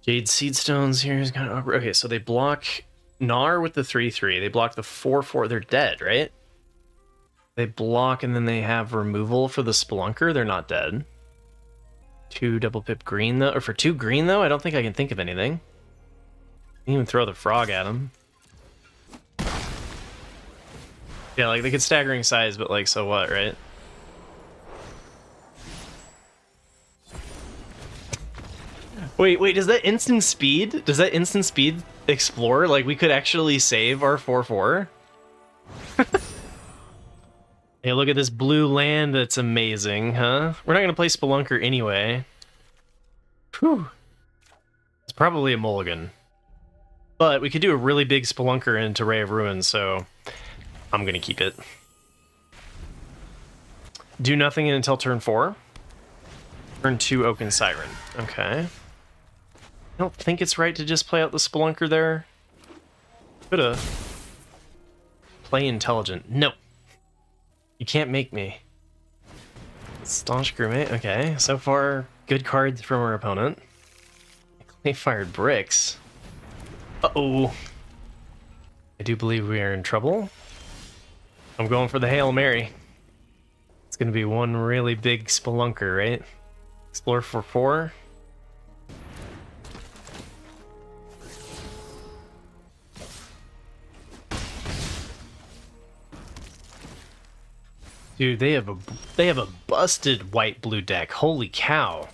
Jade Seedstones here is kind of awkward. Okay, so they block Gnar with the 3/3. They block the 4/4. They're dead, right? They block and then they have removal for the Spelunker. They're not dead. 2 double pip green though, or for 2 green though, I don't think I can think of anything. I can even throw the frog at him. Yeah, like they could staggering size, but like, so what, right? Wait, does that instant speed? Does that instant speed explore? Like, we could actually save our 4/4? Hey, look at this blue land. That's amazing, huh? We're not gonna play Spelunker anyway. Whew. It's probably a mulligan. But we could do a really big Spelunker into Ray of Ruin, so I'm gonna keep it. Do nothing until turn 4. Turn 2, Oaken Siren. Okay. I don't think it's right to just play out the Spelunker there. Coulda. Play intelligent. No. You can't make me. Staunch Crewmate. Okay, so far, good cards from our opponent. They fired bricks. Uh-oh. I do believe we are in trouble. I'm going for the Hail Mary. It's going to be one really big Spelunker, right? Explore for 4. Dude, they have a busted white-blue deck. Holy cow.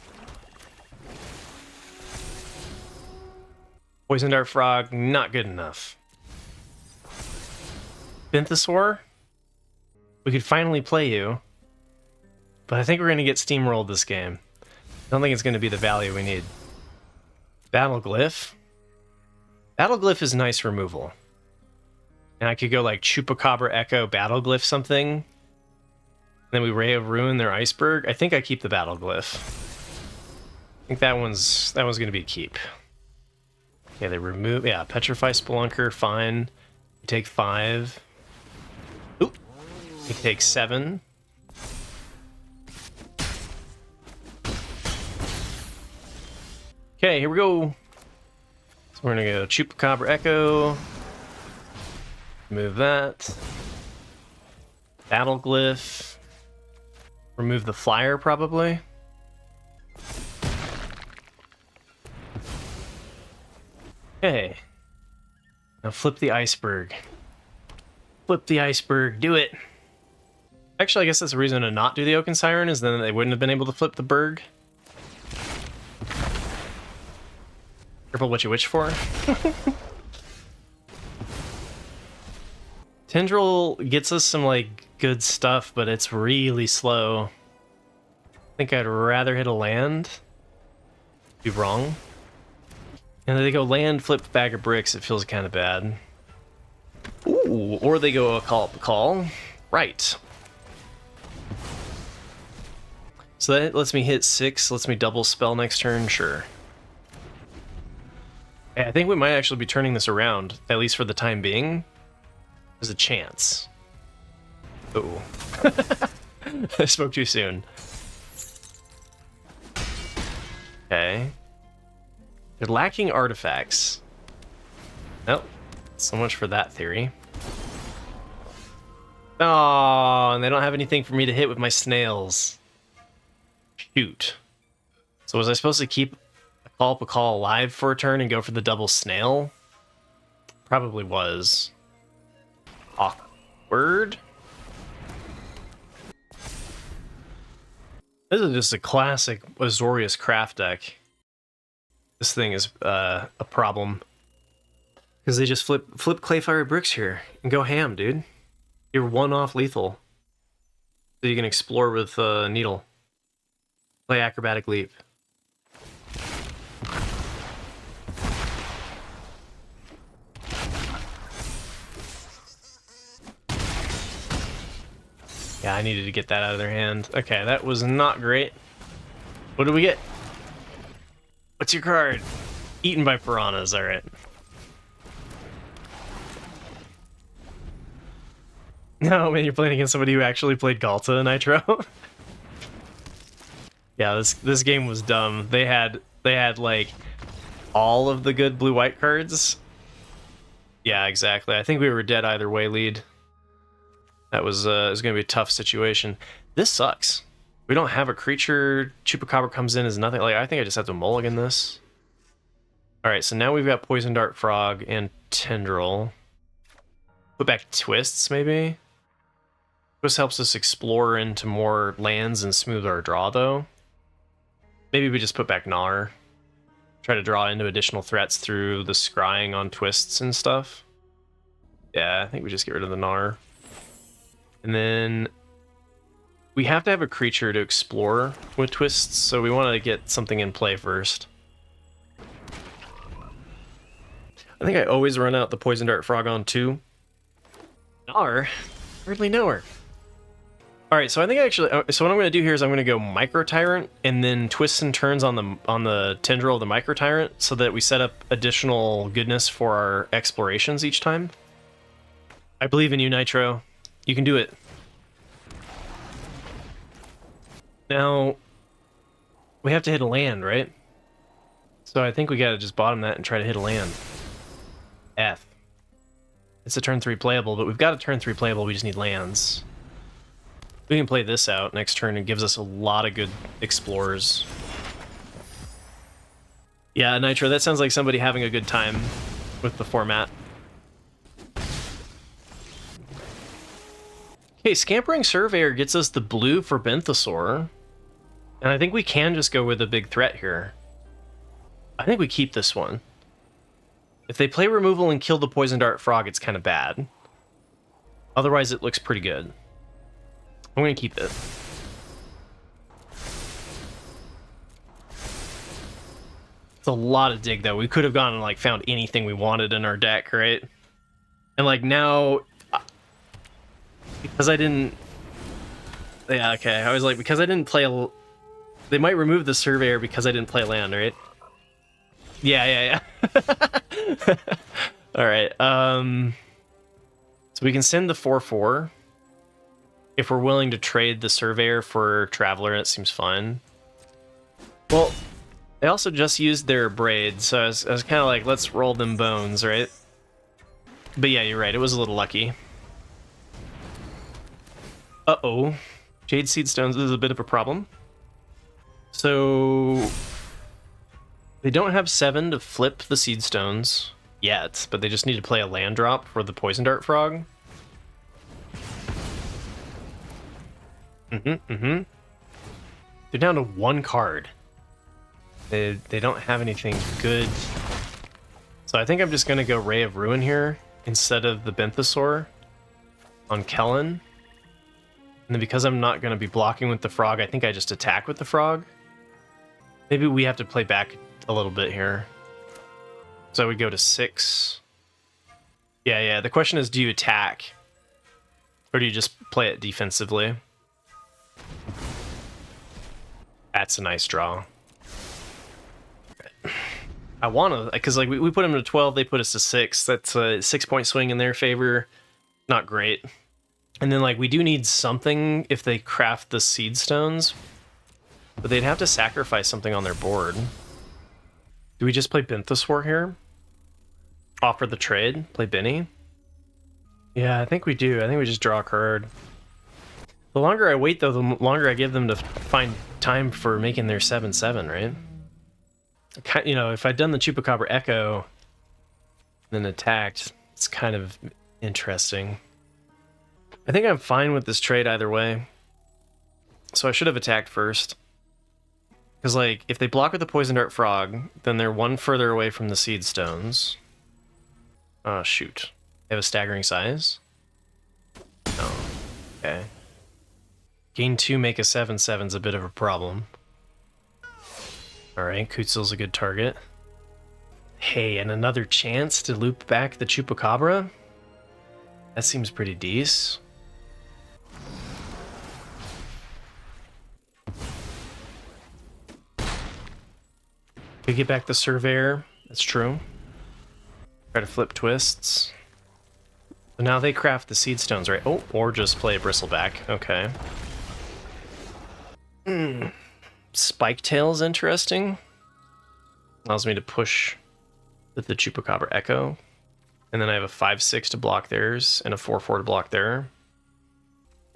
Poison Dart Frog, not good enough. Binthosaur? We could finally play you. But I think we're going to get steamrolled this game. I don't think it's going to be the value we need. Battleglyph? Battleglyph is nice removal. And I could go like Chupacabra Echo, Battleglyph something. Then we Ray of Ruin their Iceberg. I think I keep the Battleglyph. I think that one's going to be a keep. Yeah, they remove... Yeah, Petrify Spelunker, fine. You take 5. Oop. You take 7. Okay, here we go. So we're going to go Chupacabra Echo. Remove that. Battleglyph. Remove the flyer, probably. Okay. Now flip the Iceberg. Flip the Iceberg. Do it. Actually, I guess that's a reason to not do the Oaken Siren, is then they wouldn't have been able to flip the Berg. Careful what you wish for. Tendril gets us some, like, good stuff, but it's really slow. I think I'd rather hit a land. Be wrong. And they go land, flip, bag of bricks, it feels kind of bad. Ooh, or they go a call. Right. So that lets me hit 6, lets me double spell next turn, sure. I think we might actually be turning this around, at least for the time being. There's a chance. Uh-oh. I spoke too soon. Okay. They're lacking artifacts. Nope. So much for that theory. Oh, and they don't have anything for me to hit with my snails. Shoot. So was I supposed to keep a call alive for a turn and go for the double snail? Probably was. Awkward. This is just a classic Azorius craft deck. This thing is a problem. Because they just flip Clayfire Bricks here and go ham, dude. You're one off lethal. So you can explore with Needle. Play Acrobatic Leap. Yeah, I needed to get that out of their hand. Okay, that was not great. What do we get? What's your card? Eaten by piranhas, alright. No, man, you're playing against somebody who actually played Galta Nitro. Yeah, this game was dumb. They had like all of the good blue-white cards. Yeah, exactly. I think we were dead either way lead. That was it was gonna be a tough situation. This sucks. We don't have a creature. Chupacabra comes in as nothing. Like, I think I just have to mulligan this. Alright, so now we've got Poison Dart Frog and Tendril. Put back Twists, maybe? This helps us explore into more lands and smooth our draw, though. Maybe we just put back Gnar. Try to draw into additional threats through the scrying on twists and stuff. Yeah, I think we just get rid of the Gnar. And then we have to have a creature to explore with twists, so we want to get something in play first. I think I always run out the Poison Dart Frog on 2. Gnar? Hardly know her. Alright, so I think actually, so what I'm going to do here is I'm going to go Micro Tyrant and then twists and turns on the tendril of the Micro Tyrant so that we set up additional goodness for our explorations each time. I believe in you, Nitro. You can do it. Now, we have to hit a land, right? So I think we got to just bottom that and try to hit a land. F. It's a turn 3 playable, but we've got a turn 3 playable, we just need lands. We can play this out next turn. It gives us a lot of good explorers. Yeah, Nitro, that sounds like somebody having a good time with the format. Okay, Scampering Surveyor gets us the blue for Benthesaur. And I think we can just go with a big threat here. I think we keep this one. If they play removal and kill the Poison Dart Frog, it's kind of bad. Otherwise, it looks pretty good. I'm going to keep it. It's a lot of dig, though. We could have gone and, like, found anything we wanted in our deck, right? And, like, now... Because I didn't... Yeah, okay. I was like, because I didn't play a... They might remove the Surveyor because I didn't play land, right? Yeah. Alright, so we can send the 4/4. If we're willing to trade the Surveyor for Traveler, it seems fine. Well, they also just used their Braid, so I was kind of like, let's roll them bones, right? But yeah, you're right, it was a little lucky. Uh-oh. Jade Seed Stones is a bit of a problem. So... They don't have 7 to flip the Seed Stones yet, but they just need to play a land drop for the Poison Dart Frog. They're down to 1 card. They don't have anything good. So I think I'm just going to go Ray of Ruin here instead of the Benthesaur on Kellen. And then because I'm not going to be blocking with the frog, I think I just attack with the frog. Maybe we have to play back a little bit here. So I would go to 6. Yeah. The question is, do you attack? Or do you just play it defensively? That's a nice draw. I want to, because like we put them to 12, they put us to 6. That's a 6-point swing in their favor. Not great. And then like we do need something if they craft the Seed Stones, but they'd have to sacrifice something on their board. Do we just play Benthesaur here? Offer the trade? Play Benny? Yeah, I think we do. I think we just draw a card. The longer I wait, though, the longer I give them to find time for making their 7/7, right? You know, if I'd done the Chupacabra Echo, then attacked, it's kind of interesting. I think I'm fine with this trade either way. So I should have attacked first. Because, like, if they block with the Poison Dart Frog, then they're 1 further away from the Seed Stones. Oh, shoot. They have a staggering size? Oh, okay. Gain 2, make a 7/7's a bit of a problem. Alright, Kutzel's a good target. Hey, and another chance to loop back the Chupacabra? That seems pretty decent. We get back the Surveyor. That's true. Try to flip twists. So now they craft the Seed Stones, right? Oh, or just play a Bristleback. Okay. Spike Tail's interesting. Allows me to push with the Chupacabra Echo. And then I have a 5/6 to block theirs and a 4/4 to block there. And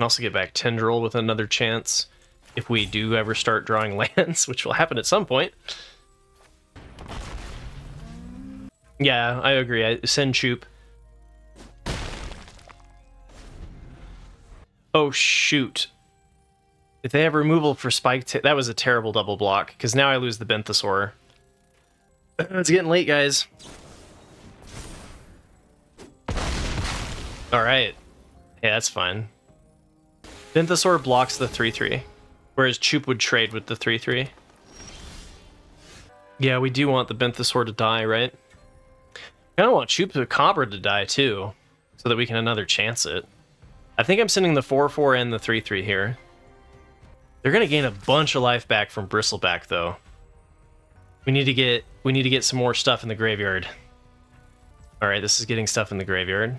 also get back Tendril with another chance if we do ever start drawing lands, which will happen at some point. Yeah, I agree. I send Chup. Oh, shoot. If they have removal for Spike, that was a terrible double block, because now I lose the Benthesaur. It's getting late, guys. Alright. Yeah, that's fine. Benthesaur blocks the 3-3, whereas Choop would trade with the 3-3. Yeah, we do want the Benthesaur to die, right? I don't want Chupacabra to die, too, so that we can another chance it. I think I'm sending the 4-4 and the 3-3 here. They're gonna gain a bunch of life back from Bristleback, though. We need to get some more stuff in the graveyard. Alright, this is getting stuff in the graveyard.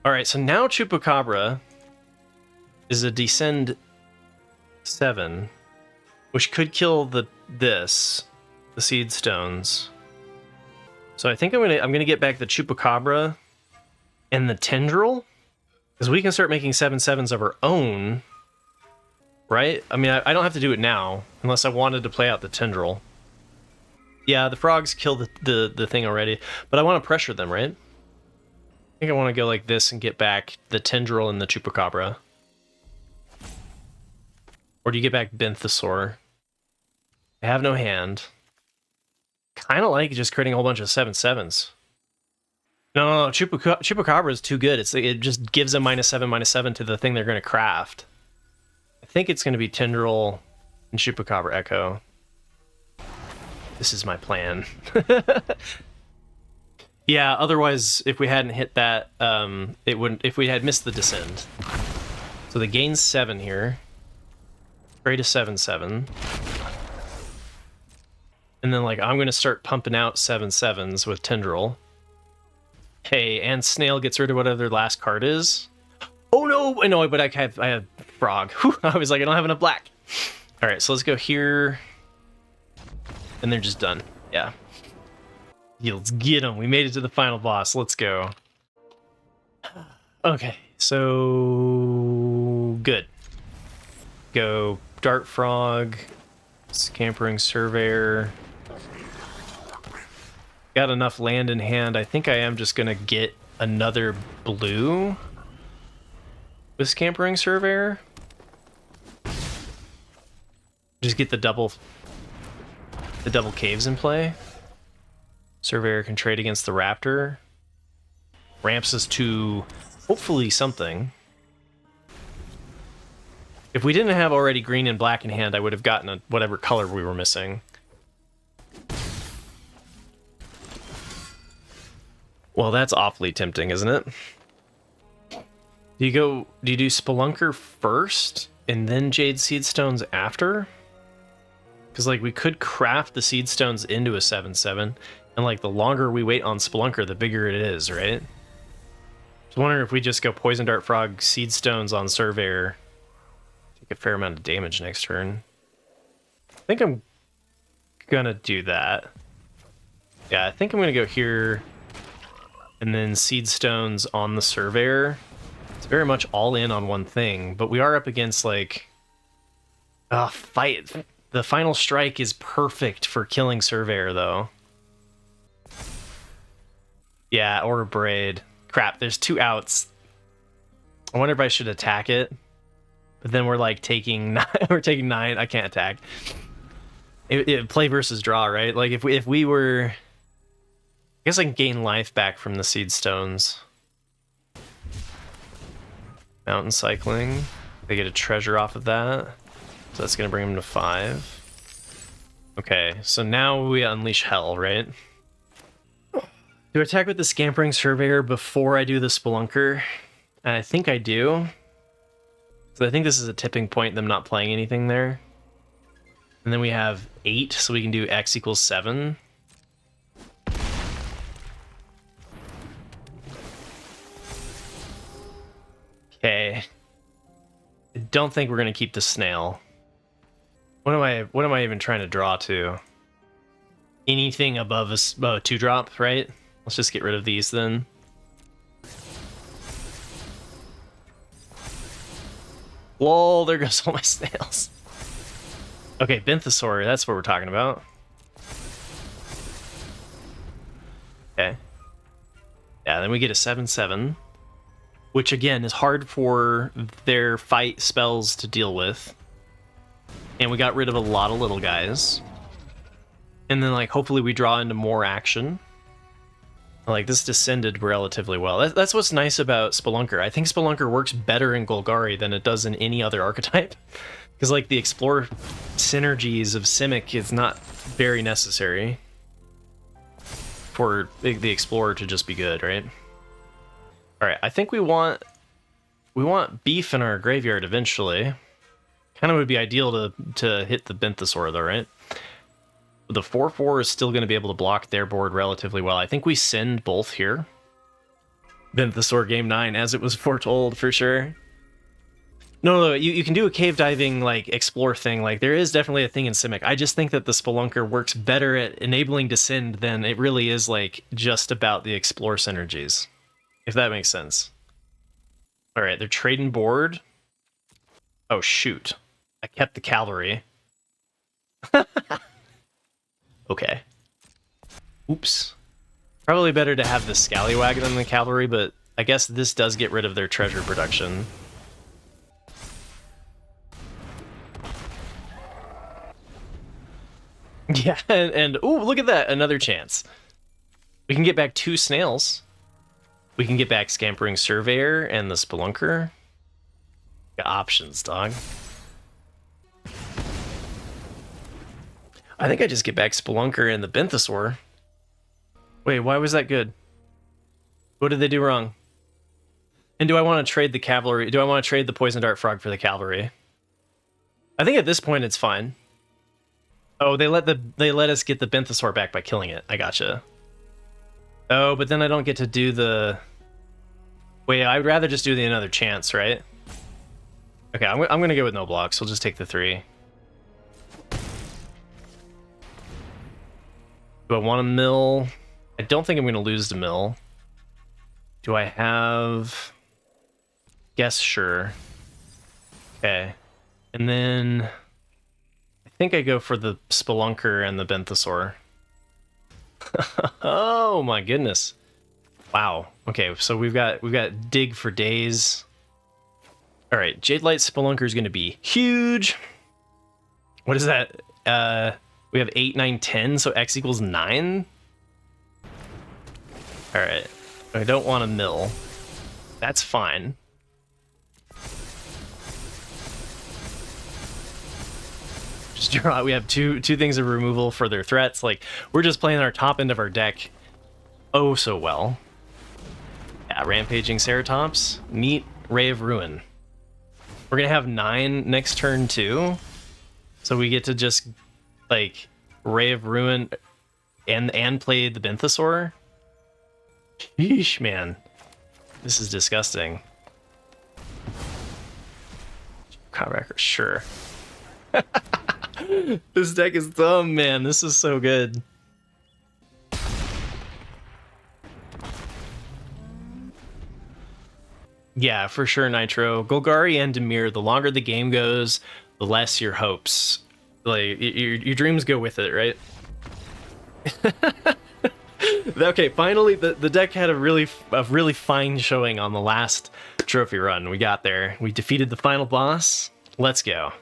Alright, so now Chupacabra is a Descend 7, which could kill the Seed Stones. So I think I'm gonna get back the Chupacabra and the Tendril, because we can start making 7/7s of our own, right? I mean, I don't have to do it now, unless I wanted to play out the Tendril. Yeah, the frogs kill the thing already, but I want to pressure them, right? I think I want to go like this and get back the Tendril and the Chupacabra. Or do you get back Benthesaur? I have no hand. Kind of like just creating a whole bunch of 7/7s. No, Chupacabra is too good. It just gives a -7/-7 to the thing they're going to craft. I think it's going to be Tendril and Chupacabra Echo. This is my plan. Yeah, otherwise, if we hadn't hit that, it wouldn't. If we had missed the Descend. So they gain 7 here. Trade a 7/7. And then, like, I'm going to start pumping out 7/7s with Tendril. Hey, and Snail gets rid of whatever their last card is. Oh no, but I have Frog. Whew, I was like, I don't have enough black. All right, so let's go here. And they're just done. Yeah. Let's get them. We made it to the final boss. Let's go. Okay, so good. Go Dart Frog, Scampering Surveyor. Got enough land in hand. I think I am just gonna get another blue with Scampering Surveyor. Just get the double caves in play. Surveyor can trade against the Raptor. Ramps us to hopefully something. If we didn't have already green and black in hand, I would have gotten whatever color we were missing. Well, that's awfully tempting, isn't it? Do you do Spelunker first and then Jade Seed Stones after? Because, like, we could craft the Seed Stones into a 7/7, and, like, the longer we wait on Spelunker, the bigger it is, right? I was wondering if we just go Poison Dart Frog, Seed Stones on Surveyor, take a fair amount of damage next turn. I think I'm gonna do that. Yeah, I think I'm gonna go here, and then Seed Stones on the Surveyor. It's very much all in on one thing, but we are up against, like, fight. The Final Strike is perfect for killing Surveyor, though. Yeah, or a Braid. Crap, there's 2 outs. I wonder if I should attack it. But then we're, like, taking 9. We're taking 9. I can't attack. It play versus draw, right? Like, if we were... I guess I can gain life back from the Seed Stones. Mountain Cycling. They get a treasure off of that. So that's going to bring them to 5. Okay, so now we unleash hell, right? Do I attack with the Scampering Surveyor before I do the Spelunker? I think I do. So I think this is a tipping point, them not playing anything there. And then we have 8, so we can do X equals 7. Okay. I don't think we're going to keep the Snail. What am I even trying to draw to? Anything above a 2-drop, right? Let's just get rid of these then. Lol, there goes all my snails. Okay, Benthesaur, that's what we're talking about. Okay. Yeah, then we get a 7/7, which again is hard for their fight spells to deal with. And we got rid of a lot of little guys. And then, like, hopefully we draw into more action. Like, this descended relatively well. That's what's nice about Spelunker. I think Spelunker works better in Golgari than it does in any other archetype. Because, like, the Explorer synergies of Simic is not very necessary for the Explorer to just be good, right? Alright, I think we want beef in our graveyard eventually. Kind of would be ideal to hit the Benthesaur, though, right? The 4/4 is still going to be able to block their board relatively well. I think we send both here. Benthesaur game 9, as it was foretold, for sure. No, you can do a cave diving, like, explore thing. Like, there is definitely a thing in Simic. I just think that the Spelunker works better at enabling Descend than it really is, like, just about the explore synergies. If that makes sense. Alright, they're trading board. Oh, shoot. I kept the cavalry. Okay. Oops. Probably better to have the Scallywag than the cavalry, but I guess this does get rid of their treasure production. Yeah, and ooh, look at that, another chance. We can get back 2 Snails. We can get back Scampering Surveyor and the Spelunker. Got options, dog. I think I just get back Spelunker and the Benthesaur. Wait, why was that good? What did they do wrong? And do I want to trade the cavalry? Do I want to trade the Poison Dart Frog for the cavalry? I think at this point it's fine. Oh, they let us get the Benthesaur back by killing it. I gotcha. Oh, but then I don't get to do the... Wait, I'd rather just do the another chance, right? Okay, I'm gonna go with no blocks. We'll just take the 3. Do I want to mill? I don't think I'm gonna lose the mill. Do I have... Guess sure. Okay. And then... I think I go for the Spelunker and the Benthesaur. Oh my goodness. Wow. Okay, so we've got dig for days. Alright, Jade Light Spelunker is gonna be huge. What is that? We have 8, 9, 10, so X equals 9. Alright. I don't want to mill. That's fine. Just draw. We have two things of removal for their threats. Like, we're just playing our top end of our deck oh so well. Yeah, Rampaging Ceratops. Neat. Ray of Ruin. We're gonna have 9 next turn too. So we get to just, like, Ray of Ruin and play the Benthesaur. Sheesh, man. This is disgusting. Codwrecker, sure. This deck is dumb, man. This is so good. Yeah, for sure, Nitro. Golgari and Dimir, the longer the game goes, the less your hopes. Like, your dreams go with it, right? Okay, finally, the deck had a really fine showing on the last trophy run. We got there. We defeated the final boss. Let's go.